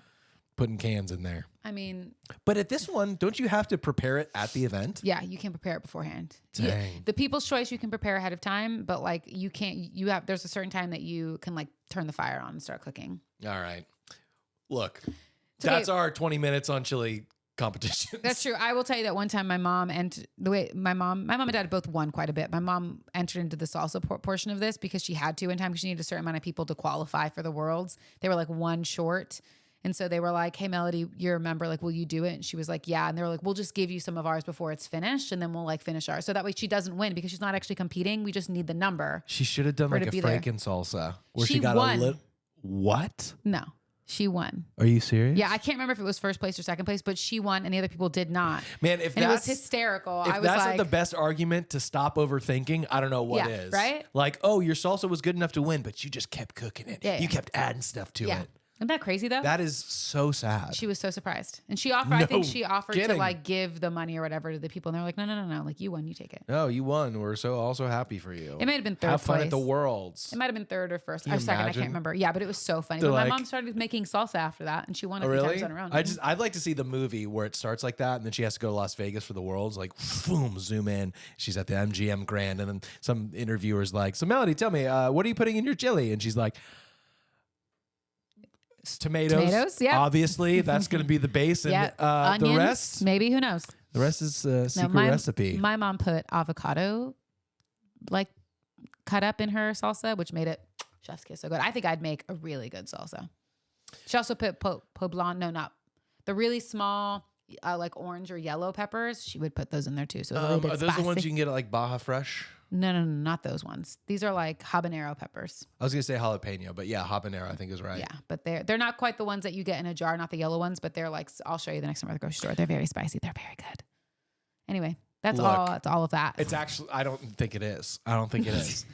S2: putting cans in there.
S1: I mean...
S2: But at this one, don't you have to prepare it at the event?
S1: Yeah, you can prepare it beforehand.
S2: Dang.
S1: The People's Choice you can prepare ahead of time, but like you can't... There's a certain time that you can like turn the fire on and start cooking.
S2: All right. Look, that's our 20 minutes on chili competitions.
S1: That's true. I will tell you that one time my mom and my mom and dad both won quite a bit. My mom entered into the salsa portion of this because she had to in time because she needed a certain amount of people to qualify for the Worlds. They were like one short. And so they were like, hey, Melody, you're a member. Like, will you do it? And she was like, yeah. And they were like, we'll just give you some of ours before it's finished. And then we'll like finish ours. So that way she doesn't win because she's not actually competing. We just need the number.
S2: She should have done like a Franken salsa where she got
S1: won.
S2: a little... What?
S1: No. She won.
S2: Are you serious?
S1: Yeah, I can't remember if it was first place or second place, but she won and the other people did not.
S2: Man,
S1: it was hysterical.
S2: If that's not the best argument to stop overthinking, I don't know what is.
S1: Right?
S2: Like, oh, your salsa was good enough to win, but you just kept cooking it.
S1: Yeah,
S2: you kept adding stuff to it.
S1: Isn't that crazy though?
S2: That is so sad.
S1: She was so surprised. And she offered, I think she offered to like give the money or whatever to the people. And they're like, no. Like you won, you take it.
S2: No, you won. We're so also happy for you.
S1: It might have been third
S2: Have fun
S1: place.
S2: at the Worlds.
S1: It might have been third or first or second. I can't remember. Yeah, but it was so funny. But my mom started making salsa after that and she won a few times on her own.
S2: I'd like to see the movie where it starts like that and then she has to go to Las Vegas for the Worlds. Like, boom, zoom in. She's at the MGM Grand and then some interviewer's like, so Melody, tell me, what are you putting in your chili? And she's like, Tomatoes, yeah. Obviously, that's going to be the base, and
S1: onions,
S2: the rest,
S1: maybe who knows.
S2: The rest is secret recipe.
S1: My mom put avocado, like cut up in her salsa, which made it chef's kiss so good. I think I'd make a really good salsa. She also put poblano, not the really small, like orange or yellow peppers. She would put those in there too. So
S2: are those the ones you can get at like Baja Fresh?
S1: No, not those ones. These are like habanero peppers.
S2: I was gonna say jalapeno, but yeah, habanero I think is right.
S1: Yeah, but they're not quite the ones that you get in a jar, not the yellow ones, but they're like, I'll show you the next time we're at the grocery store. They're very spicy. They're very good. Anyway, that's all of that.
S2: It's actually, I don't think it is. I don't think it is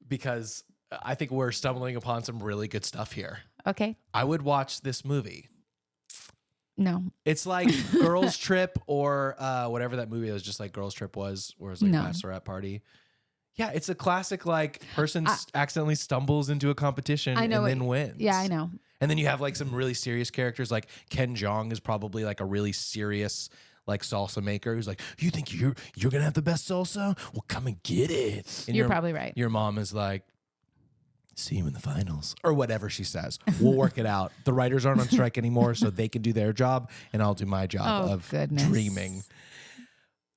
S2: because I think we're stumbling upon some really good stuff here.
S1: Okay.
S2: I would watch this movie.
S1: No.
S2: It's like Girls Trip or whatever that movie was, just like Girls Trip was, where it's like a bachelorette party. Yeah, it's a classic like person accidentally stumbles into a competition and then wins.
S1: Yeah, I know.
S2: And then you have like some really serious characters like Ken Jeong is probably like a really serious like salsa maker who's like, you think you're gonna have the best salsa? Well, come and get it. And
S1: you're probably right.
S2: Your mom is like, See you in the finals, or whatever she says. We'll work it out. The writers aren't on strike anymore, so they can do their job, and I'll do my job of dreaming.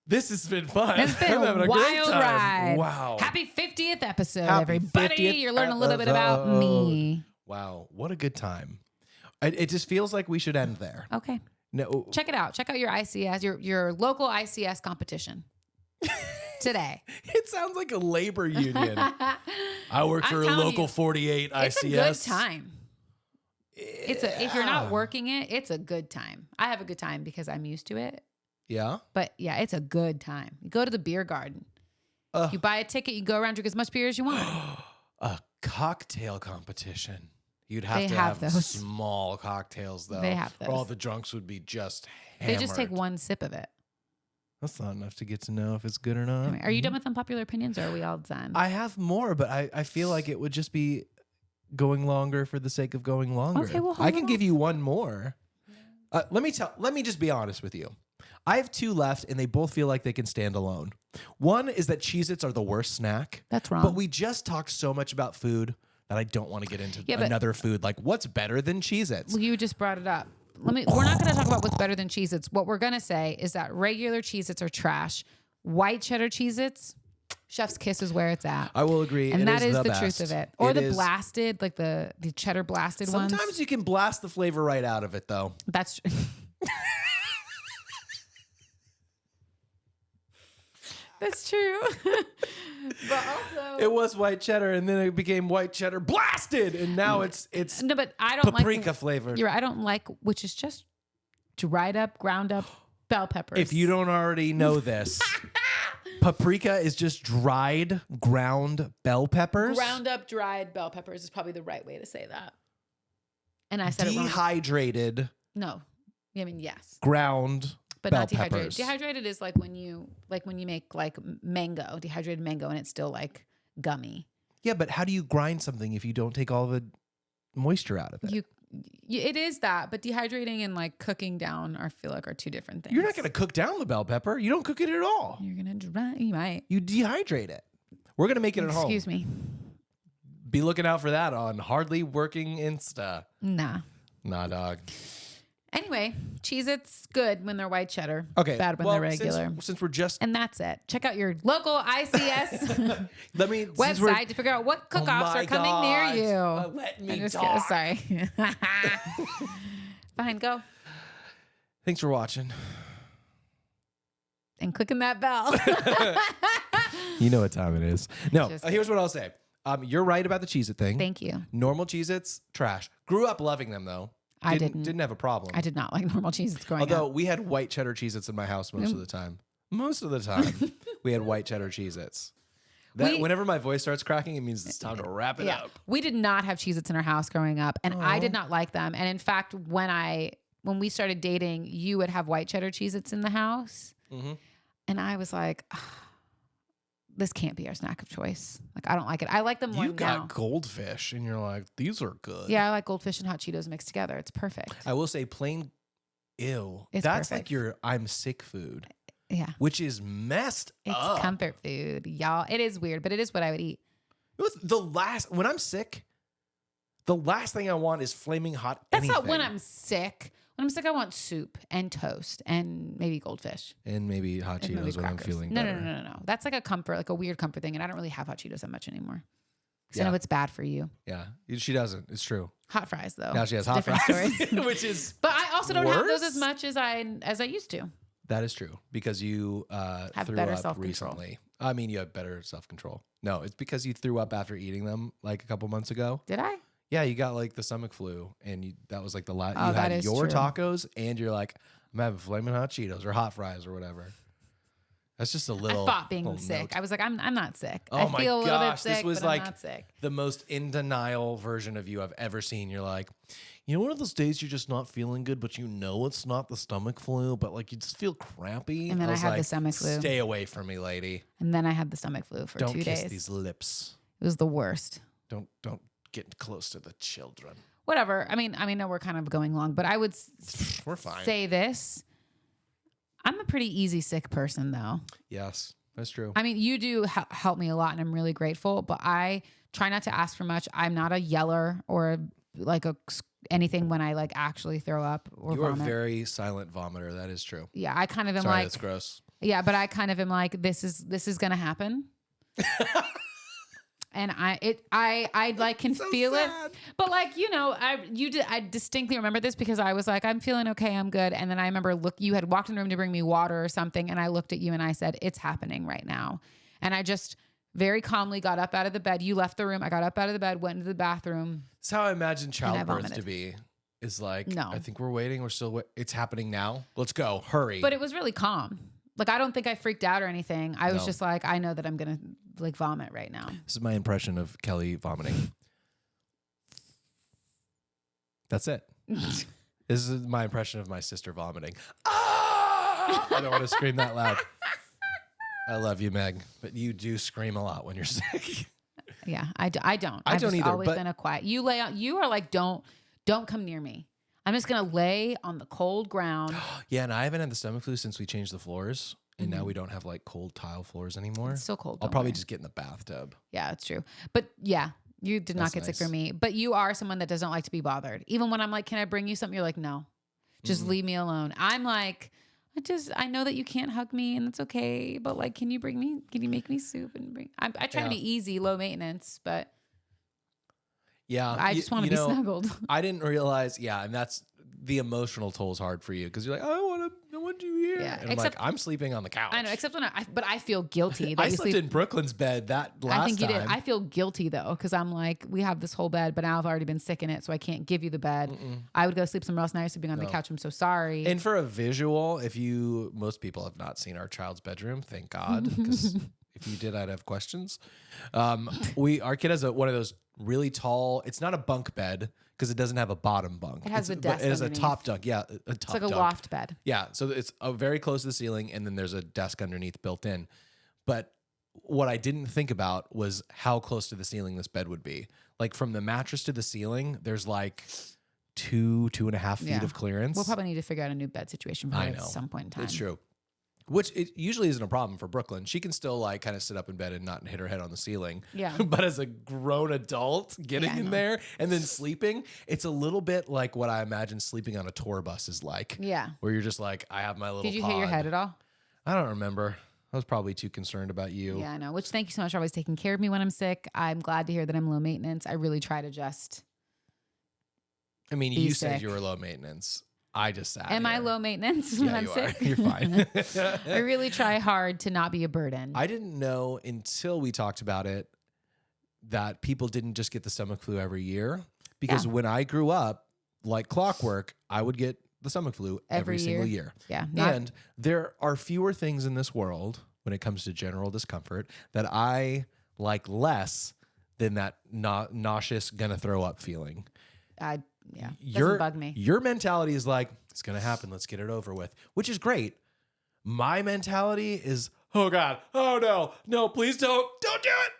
S2: This has been fun.
S1: It's been a wild ride.
S2: Wow.
S1: Happy 50th episode, everybody. You're learning a little bit about me.
S2: Wow. What a good time. It just feels like we should end there.
S1: Okay.
S2: No.
S1: Check it out. Check out your ICS, your local ICS competition today.
S2: It sounds like a labor union. I work for a local 48 ICS.
S1: It's a good time. If you're not working it, it's a good time. I have a good time because I'm used to it.
S2: Yeah.
S1: But yeah, it's a good time. You go to the beer garden. You buy a ticket, you go around, drink as much beer as you want.
S2: A cocktail competition. You'd have to have those small cocktails, though.
S1: They have those.
S2: Or all the drunks would be just hammered.
S1: They just take one sip of it.
S2: That's not enough to get to know if it's good or not.
S1: Are you done with unpopular opinions, or are we all done?
S2: I have more, but I feel like it would just be going longer for the sake of going longer.
S1: Okay, well,
S2: I can give you one more. Let me just be honest with you. I have two left, and they both feel like they can stand alone. One is that Cheez-Its are the worst snack.
S1: That's wrong.
S2: But we just talked so much about food that I don't want to get into another food. Like, what's better than Cheez-Its?
S1: Well, you just brought it up. We're not going to talk about what's better than Cheez-Its. What we're going to say is that regular Cheez-Its are trash. White cheddar Cheez-Its, chef's kiss is where it's at.
S2: I will agree.
S1: And that is the
S2: best.
S1: truth of it. Or the blasted, like the cheddar blasted ones.
S2: Sometimes you can blast the flavor right out of it, though.
S1: That's true. That's true. But also,
S2: it was white cheddar, and then it became white cheddar blasted, and now it's
S1: no. But I don't
S2: paprika flavor.
S1: You're right. I don't like, which is just dried up, ground up bell peppers.
S2: If you don't already know this, paprika is just dried, ground bell peppers.
S1: Ground up, dried bell peppers is probably the right way to say that. And I said
S2: dehydrated.
S1: It wrong. No, I mean yes.
S2: Ground.
S1: But
S2: bell
S1: not dehydrated.
S2: Peppers.
S1: Dehydrated is like when you make like mango, dehydrated mango, and it's still like gummy.
S2: Yeah, but how do you grind something if you don't take all the moisture out of it?
S1: It is that, but dehydrating and like cooking down, I feel like are two different things.
S2: You're not going to cook down the bell pepper. You don't cook it at all.
S1: You're going to dry. You might.
S2: You dehydrate it. We're going to make it at home.
S1: Excuse me.
S2: Be looking out for that on Hardly Working Insta.
S1: Nah,
S2: dog.
S1: Anyway, Cheez-Its good when they're white cheddar.
S2: Okay.
S1: Bad when they're regular.
S2: Since we're just...
S1: And that's it. Check out your local ICS website to figure out what cook-offs are coming near you.
S2: Let me talk.
S1: Sorry. Fine, go.
S2: Thanks for watching.
S1: And clicking that bell.
S2: You know what time it is. No, here's what I'll say. You're right about the Cheez-It thing.
S1: Thank you.
S2: Normal Cheez-Its, trash. Grew up loving them, though.
S1: I didn't
S2: have a problem.
S1: I did not like normal Cheez-Its growing up.
S2: Although we had white cheddar Cheez-Its in my house most of the time. Most of the time, we had white cheddar Cheez-Its. Whenever my voice starts cracking, it means it's time to wrap it up.
S1: We did not have Cheez-Its in our house growing up, and I did not like them. And in fact, when we started dating, you would have white cheddar Cheez-Its in the house. Mm-hmm. And I was like, this can't be our snack of choice. Like, I don't like it. I like them more now.
S2: You got goldfish, and you're like, these are good.
S1: Yeah, I like goldfish and hot Cheetos mixed together. It's perfect.
S2: I will say plain, ew. That's perfect. Like your I'm sick food.
S1: Yeah.
S2: Which is messed up.
S1: It's comfort food, y'all. It is weird, but it is what I would eat.
S2: When I'm sick, the last thing I want is flaming hot anything.
S1: That's not when I'm sick. When I'm sick, I want soup and toast and maybe goldfish.
S2: And maybe hot Cheetos when I'm feeling better.
S1: No. That's like a comfort, like a weird comfort thing. And I don't really have hot Cheetos that much anymore. Because I know it's bad for you.
S2: Yeah. She doesn't. It's true.
S1: Hot fries, though.
S2: Now she has hot fries. Which is
S1: But I also don't have those as much as I used to.
S2: That is true. Because you
S1: have
S2: threw
S1: better
S2: up
S1: self-control.
S2: Recently. I mean, you have better self-control. No, it's because you threw up after eating them like a couple months ago.
S1: Did I?
S2: Yeah, you got like the stomach flu, and that was like the last.
S1: Oh,
S2: you had your
S1: true.
S2: Tacos, and you're like, I'm having flaming hot Cheetos or hot fries or whatever. That's just a little.
S1: I fought being sick.
S2: Note.
S1: I was like, I'm not sick.
S2: Oh
S1: I feel a little bit sick,
S2: this was
S1: but
S2: like
S1: I'm not sick.
S2: The most in denial version of you I've ever seen. You're like, one of those days you're just not feeling good, but you know it's not the stomach flu, but like you just feel crappy.
S1: And then I had the stomach flu.
S2: Stay away from me, lady.
S1: And then I had the stomach flu for 2 days.
S2: Don't kiss these lips.
S1: It was the worst.
S2: Don't get close to the children.
S1: Whatever. I mean, we're kind of going long, but I would
S2: we're fine.
S1: Say this. I'm a pretty easy sick person, though.
S2: Yes, that's true.
S1: I mean, you do help me a lot, and I'm really grateful, but I try not to ask for much. I'm not a yeller or anything when I like actually throw up or
S2: you are
S1: vomit.
S2: a very silent vomiter. That is true.
S1: Yeah, I kind of am
S2: Sorry,
S1: like,
S2: that's gross.
S1: Yeah, but I kind of am like, this is gonna happen. And I like can
S2: so
S1: feel
S2: sad.
S1: it, but like I distinctly remember this because I was like, I'm feeling okay, I'm good, and then I remember you had walked in the room to bring me water or something, and I looked at you and I said, it's happening right now, and I just very calmly got up out of the bed. You left the room. I got up out of the bed, went into the bathroom.
S2: That's how I imagine childbirth to be. Is like,
S1: no,
S2: I think we're waiting. We're still. It's happening now. Let's go. Hurry.
S1: But it was really calm. Like, I don't think I freaked out or anything. I was just like, I know that I'm going to like vomit right now.
S2: This is my impression of Kelly vomiting. That's it. This is my impression of my sister vomiting. Ah! I don't want to scream that loud. I love you, Meg, but you do scream a lot when you're sick.
S1: Yeah, I don't.
S2: I don't either.
S1: Always been a quiet. You lay out. You are like, don't come near me. I'm just going to lay on the cold ground.
S2: Yeah, and I haven't had the stomach flu since we changed the floors. And now we don't have like cold tile floors anymore.
S1: It's so cold.
S2: I'll probably just get in the bathtub.
S1: Yeah, it's true. But yeah, you did not get sick from me. But you are someone that doesn't like to be bothered. Even when I'm like, can I bring you something? You're like, no, just leave me alone. I'm like, I know that you can't hug me and it's okay. But like, can you make me soup and bring, I try to be easy, low maintenance, but
S2: yeah,
S1: I just want to be snuggled.
S2: I didn't realize. Yeah. And that's the emotional toll is hard for you. Cause you're like, I want you here.
S1: Yeah.
S2: And I'm sleeping on the couch.
S1: I know, except when but I feel guilty. That
S2: I slept in Brooklyn's bed last time.
S1: I think you did. I feel guilty though. Cause I'm like, we have this whole bed, but now I've already been sick in it. So I can't give you the bed. I would go sleep somewhere else. Now you're sleeping on the couch. I'm so sorry.
S2: And for a visual, most people have not seen our child's bedroom. Thank God. Cause if you did, I'd have questions. Our kid has one of those really tall, it's not a bunk bed because it doesn't have a bottom bunk.
S1: It has a desk.
S2: It has a top dunk. Yeah.
S1: It's like a loft bed.
S2: Yeah. So it's very close to the ceiling and then there's a desk underneath built in. But what I didn't think about was how close to the ceiling this bed would be. Like from the mattress to the ceiling, there's like 2.5 feet of clearance.
S1: We'll probably need to figure out a new bed situation for her at some point in time.
S2: It's true. Which it usually isn't a problem for Brooklyn. She can still like kind of sit up in bed and not hit her head on the ceiling.
S1: Yeah.
S2: But as a grown adult getting in there and then sleeping, it's a little bit like what I imagine sleeping on a tour bus is like.
S1: Yeah.
S2: Where you're just like, I have my little
S1: Did you
S2: pod.
S1: hit your head at all?
S2: I don't remember. I was probably too concerned about you.
S1: Yeah, I know. Which thank you so much for always taking care of me when I'm sick. I'm glad to hear that I'm low maintenance. I really try to just
S2: you said you were low maintenance. I just sat
S1: Am
S2: here.
S1: I low maintenance when I'm sick?
S2: You're fine.
S1: I really try hard to not be a burden.
S2: I didn't know until we talked about it that people didn't just get the stomach flu every year. Because when I grew up, like clockwork, I would get the stomach flu every single year.
S1: Yeah.
S2: And there are fewer things in this world when it comes to general discomfort that I like less than that nauseous, gonna throw up feeling.
S1: Doesn't bug me.
S2: Your mentality is like, it's going to happen. Let's get it over with, which is great. My mentality is, oh God, oh no, please don't do it.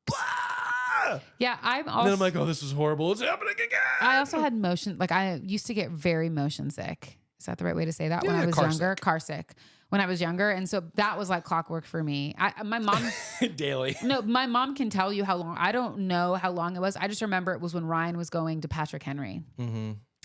S2: Blah!
S1: Yeah, I'm also.
S2: And then I'm like, oh, this is horrible. It's happening again.
S1: I also had motion, like I used to get very motion sick. Is that the right way to say that? When I was younger, car sick. When I was younger. And so that was like clockwork for me. My mom
S2: daily.
S1: No, my mom can tell you how long. I don't know how long it was. I just remember it was when Ryan was going to Patrick Henry.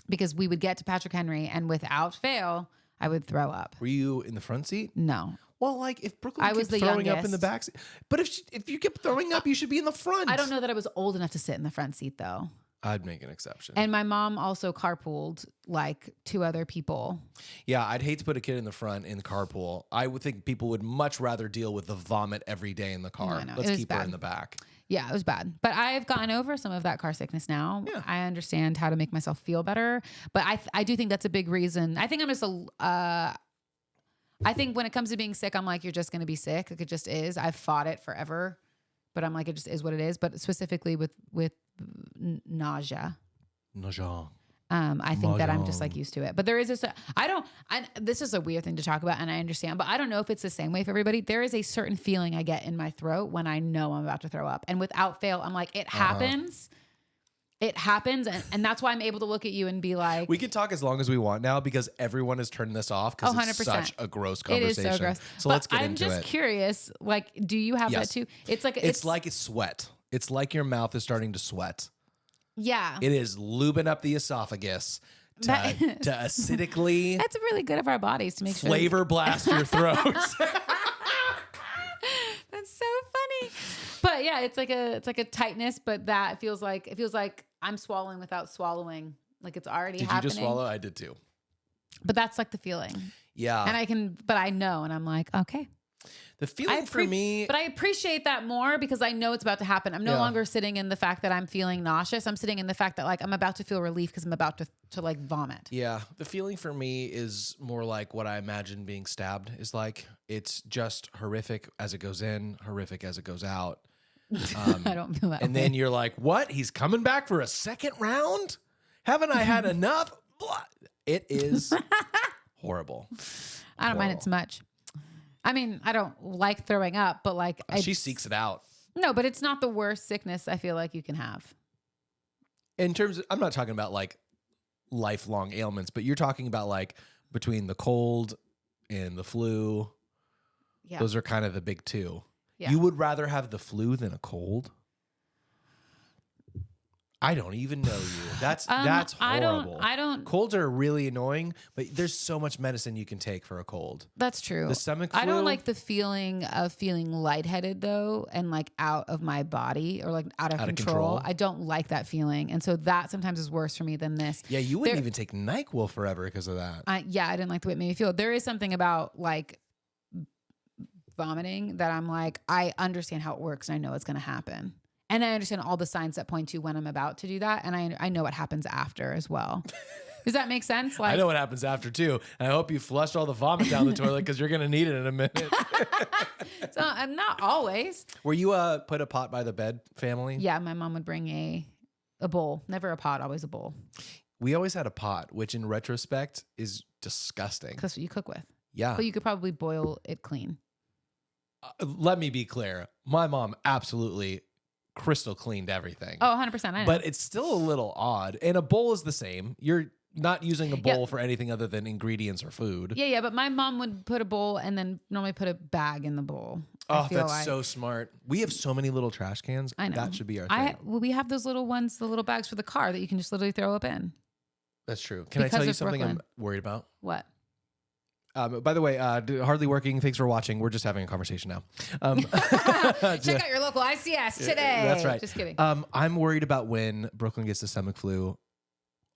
S1: Because we would get to Patrick Henry and without fail, I would throw up.
S2: Were you in the front seat?
S1: No.
S2: Well, like if Brooklyn kept throwing up in the back seat. But if you kept throwing up, you should be in the front.
S1: I don't know that I was old enough to sit in the front seat though.
S2: I'd make an exception.
S1: And my mom also carpooled like 2 other people.
S2: Yeah, I'd hate to put a kid in the front in the carpool. I would think people would much rather deal with the vomit every day in the car.
S1: No,
S2: Let's keep her in the back.
S1: Yeah, it was bad. But I've gotten over some of that car sickness now. Yeah. I understand how to make myself feel better. But I do think that's a big reason. I think I'm just I think when it comes to being sick, I'm like, you're just going to be sick. Like it just is. I've fought it forever. But I'm like, it just is what it is. But specifically with nausea. I think that I'm just like used to it. But there is this, this is a weird thing to talk about and I understand, but I don't know if it's the same way for everybody. There is a certain feeling I get in my throat when I know I'm about to throw up. And without fail, I'm like, it happens. It happens. And that's why I'm able to look at you and be like.
S2: We can talk as long as we want now because everyone has turned this off because it's such a gross conversation. It is so gross. So let's get into it. I'm just
S1: curious, like, do you have that too?
S2: It's like it's sweat. It's like your mouth is starting to sweat.
S1: Yeah.
S2: It is lubing up the esophagus to acidically.
S1: That's really good of our bodies to make
S2: flavor blast your throat.
S1: That's so funny. But yeah, it's like a tightness, but it feels like I'm swallowing without swallowing. Like it's already happening.
S2: Did you just swallow? I did too.
S1: But that's like the feeling.
S2: Yeah.
S1: And I know, and I'm like, okay.
S2: The feeling for me.
S1: But I appreciate that more because I know it's about to happen. I'm no longer sitting in the fact that I'm feeling nauseous. I'm sitting in the fact that like I'm about to feel relief because I'm about to like vomit.
S2: Yeah. The feeling for me is more like what I imagine being stabbed is like. It's just horrific as it goes in, horrific as it goes out.
S1: I don't feel that way.
S2: And then you're like, what? He's coming back for a second round? Haven't I had enough? It is horrible.
S1: I don't mind it so much. I mean, I don't like throwing up, but like
S2: she seeks it out.
S1: No, but it's not the worst sickness I feel like you can have.
S2: In terms of, I'm not talking about like lifelong ailments, but you're talking about like between the cold and the flu. Yeah. Those are kind of the big two. Yeah. You would rather have the flu than a cold? I don't even know you. That's horrible.
S1: I don't.
S2: Colds are really annoying, but there's so much medicine you can take for a cold.
S1: That's true.
S2: The stomach flu.
S1: I don't like the feeling of feeling lightheaded though, and like out of my body or like out of control. I don't like that feeling, and so that sometimes is worse for me than this.
S2: Yeah, you wouldn't even take NyQuil forever because of that.
S1: I didn't like the way it made me feel. There is something about like vomiting that I'm like, I understand how it works, and I know it's going to happen. And I understand all the signs that point to when I'm about to do that. And I know what happens after as well. Does that make sense? Like,
S2: I know what happens after too. And I hope you flushed all the vomit down the toilet because you're going to need it in a minute.
S1: So I'm not always.
S2: Were you put a pot by the bed family?
S1: Yeah, my mom would bring a bowl. Never a pot, always a bowl.
S2: We always had a pot, which in retrospect is disgusting.
S1: That's what you cook with.
S2: Yeah.
S1: But you could probably boil it clean.
S2: Let me be clear. My mom absolutely crystal cleaned everything.
S1: Oh, 100%. I know.
S2: But it's still a little odd. And a bowl is the same. You're not using a bowl for anything other than ingredients or food.
S1: Yeah. But my mom would put a bowl and then normally put a bag in the bowl.
S2: Oh, that's so smart. We have so many little trash cans.
S1: I know.
S2: That should be our thing.
S1: We have those little ones, the little bags for the car that you can just literally throw up in.
S2: That's true. Can I tell you something I'm worried about?
S1: What?
S2: By the way, hardly working. Thanks for watching. We're just having a conversation now.
S1: Check out your local ICS today.
S2: That's right.
S1: Just kidding.
S2: I'm worried about when Brooklyn gets the stomach flu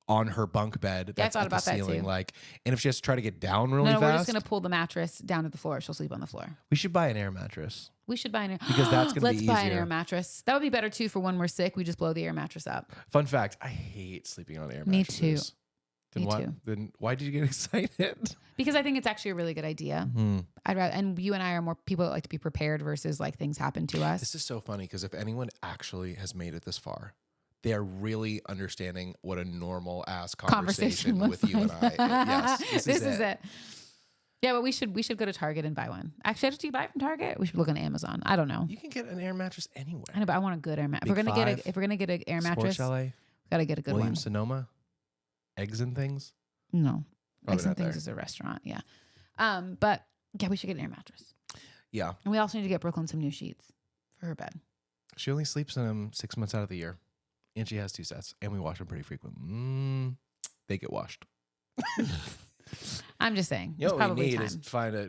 S2: on her bunk bed. That's at the ceiling, like, and if she has to try to get down really fast.
S1: No, we're just gonna pull the mattress down to the floor. She'll sleep on the floor.
S2: We should buy an air mattress.
S1: We should buy an air
S2: because that's gonna be easier.
S1: Let's buy an air mattress. That would be better too for when we're sick. We just blow the air mattress up.
S2: Fun fact: I hate sleeping on air mattresses.
S1: Me too.
S2: Then why did you get excited?
S1: Because I think it's actually a really good idea. Mm-hmm. I'd rather, and you and I are more people that like to be prepared versus like things happen to us.
S2: This is so funny because if anyone actually has made it this far, they are really understanding what a normal ass conversation with you and I. Yes, this is it.
S1: Yeah, but we should go to Target and buy one. Actually, do you buy it from Target? We should look on Amazon. I don't know.
S2: You can get an air mattress anywhere.
S1: I know, but I want a good air mattress. If we're gonna get an air mattress, gotta get a good
S2: Williams Sonoma. Eggs and Things?
S1: No. Eggs and Things is a restaurant, yeah. But yeah, we should get an air mattress.
S2: Yeah.
S1: And we also need to get Brooklyn some new sheets for her bed.
S2: She only sleeps in them 6 months out of the year. And she has 2 sets. And we wash them pretty frequently. They get washed.
S1: I'm just saying.
S2: You know what we need is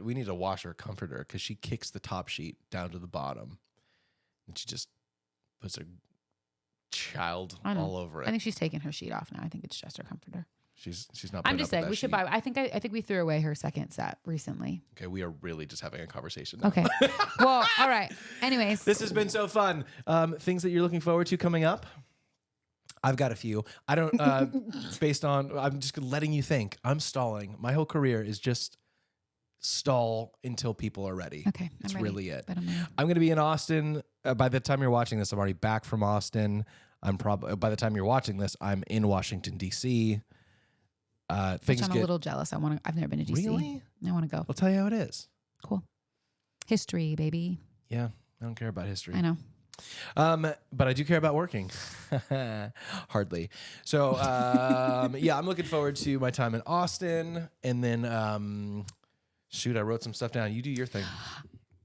S2: we need a washer comforter because she kicks the top sheet down to the bottom. And she just puts her child all over it.
S1: I think she's taking her sheet off now. I think it's just her comforter.
S2: She's not.
S1: I'm just saying we should buy. I think we threw away her second set recently.
S2: Okay, we are really just having a conversation now.
S1: Okay. Well, all right. Anyways,
S2: this has been so fun. Things that you're looking forward to coming up. I've got a few. I don't. Based on, I'm just letting you think. I'm stalling. My whole career is just stall until people are ready.
S1: Okay,
S2: that's really it. I'm going to be in Austin. By the time you're watching this, I'm already back from Austin. By the time you're watching this, I'm in Washington D.C.
S1: I'm a little jealous. I've never been to D.C.
S2: Really?
S1: I want to go.
S2: I'll tell you how it is.
S1: Cool. History, baby.
S2: Yeah, I don't care about history.
S1: I know.
S2: But I do care about working. Hardly. So, yeah, I'm looking forward to my time in Austin. And then, shoot, I wrote some stuff down. You do your thing.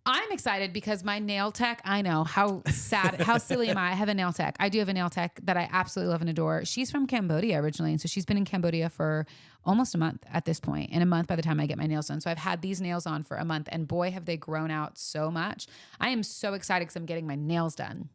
S1: I'm excited because my nail tech, I know how sad, how silly am I? I have a nail tech. I do have a nail tech that I absolutely love and adore. She's from Cambodia originally. And so she's been in Cambodia for almost a month at this point, and a month by the time I get my nails done. So I've had these nails on for a month, and boy, have they grown out so much. I am so excited because I'm getting my nails done.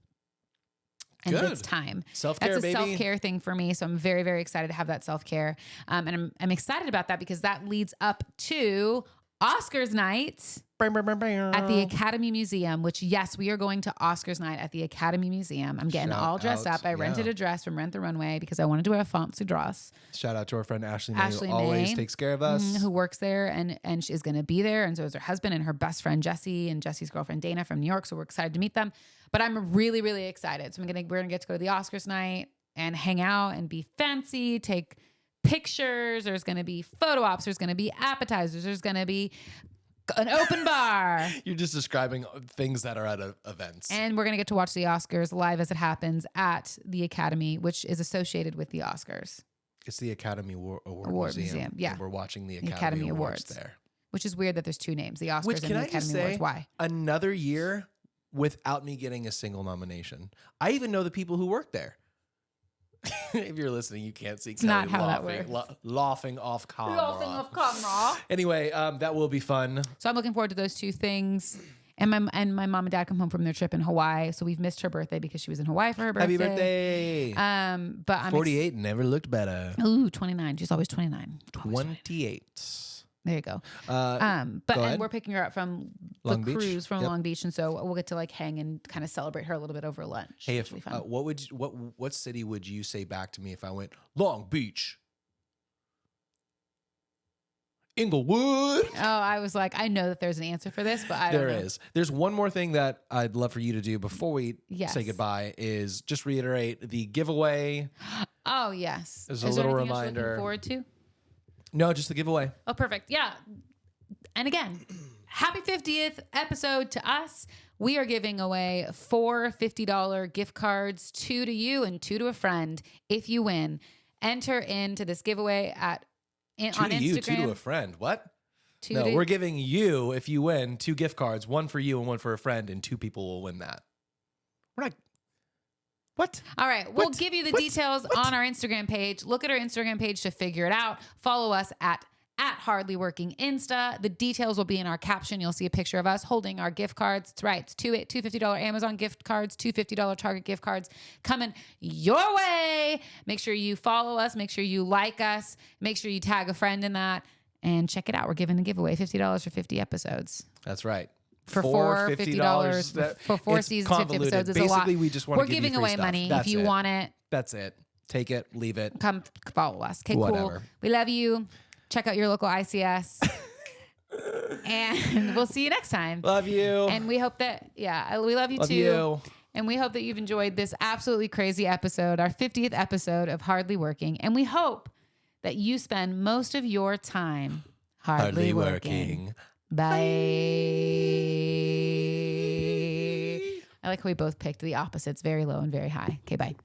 S1: And it's time.
S2: Self-care,
S1: That's a
S2: baby.
S1: self-care thing for me. So I'm very, very excited to have that self-care. And I'm excited about that because that leads up to Oscars night at the Academy Museum, which, yes, we are going to Oscars night at the Academy Museum. I'm getting all dressed up. I rented a dress from Rent the Runway because I wanted to wear a fancy dress.
S2: Shout out to our friend Ashley May, who always takes care of us.
S1: Who works there and she's going to be there. And so is her husband and her best friend, Jessie, and Jessie's girlfriend, Dana, from New York. So we're excited to meet them. But I'm really, really excited. So we're going to get to go to the Oscars night and hang out and be fancy, take pictures. There's going to be photo ops. There's going to be appetizers. There's going to be an open bar.
S2: You're just describing things that are at events.
S1: And we're going to get to watch the Oscars live as it happens at the Academy, which is associated with the Oscars.
S2: It's the Academy Award Museum.
S1: Yeah.
S2: And we're watching the Academy Awards there.
S1: Which is weird that there's two names, the Oscars and the Academy Awards. Why?
S2: Another year without me getting a single nomination. I even know the people who work there. If you're listening, you can't see. It's Kellie
S1: not how that works.
S2: Laughing off camera.
S1: Laughing off camera.
S2: Anyway, that will be fun.
S1: So I'm looking forward to those two things. And my mom and dad come home from their trip in Hawaii, so we've missed her birthday because she was in Hawaii for her birthday.
S2: Happy birthday!
S1: But I'm
S2: 48 never looked better.
S1: Ooh, 29. She's always 29.
S2: 28.
S1: There you go. And we're picking her up from the cruise from Long Beach, and so we'll get to like hang and kind of celebrate her a little bit over lunch.
S2: Hey, what city would you say back to me if I went Long Beach? Inglewood.
S1: Oh, I was like, I know that there's an answer for this, but I don't know.
S2: There is. There's one more thing that I'd love for you to do before we say goodbye is just reiterate the giveaway.
S1: Oh, yes.
S2: There's a little reminder.
S1: Else you're looking forward to?
S2: No, just the giveaway.
S1: Oh, perfect. Yeah. And again, happy 50th episode to us. We are giving away 4 $50 gift cards, 2 to you and 2 to a friend. If you win, enter into this giveaway on Instagram.
S2: You, 2 to a friend. What? We're giving you, if you win, 2 gift cards, 1 for you and 1 for a friend, and 2 people will win that. We're not. What?
S1: All right. We'll give you the details on our Instagram page. Look at our Instagram page to figure it out. Follow us at Hardly Working Insta. The details will be in our caption. You'll see a picture of us holding our gift cards. That's right. It's 2 $50 Amazon gift cards, 2 $50 Target gift cards coming your way. Make sure you follow us. Make sure you like us. Make sure you tag a friend in that. And check it out. We're giving a giveaway, $50 for 50 episodes.
S2: That's right.
S1: For $50 for 4 seasons, 50 episodes is a lot.
S2: We just want to give
S1: giving
S2: you free
S1: away
S2: stuff.
S1: money.
S2: That's
S1: if you want it.
S2: That's it. Take it, leave it.
S1: Come follow us. Okay,
S2: Whatever.
S1: cool. We love you. Check out your local ICS. And we'll see you next time.
S2: Love you.
S1: And we hope that, we love you too. And we hope that you've enjoyed this absolutely crazy episode, our 50th episode of Hardly Working. And we hope that you spend most of your time hardly working. Bye. I like how we both picked the opposites, very low and very high. Okay, bye.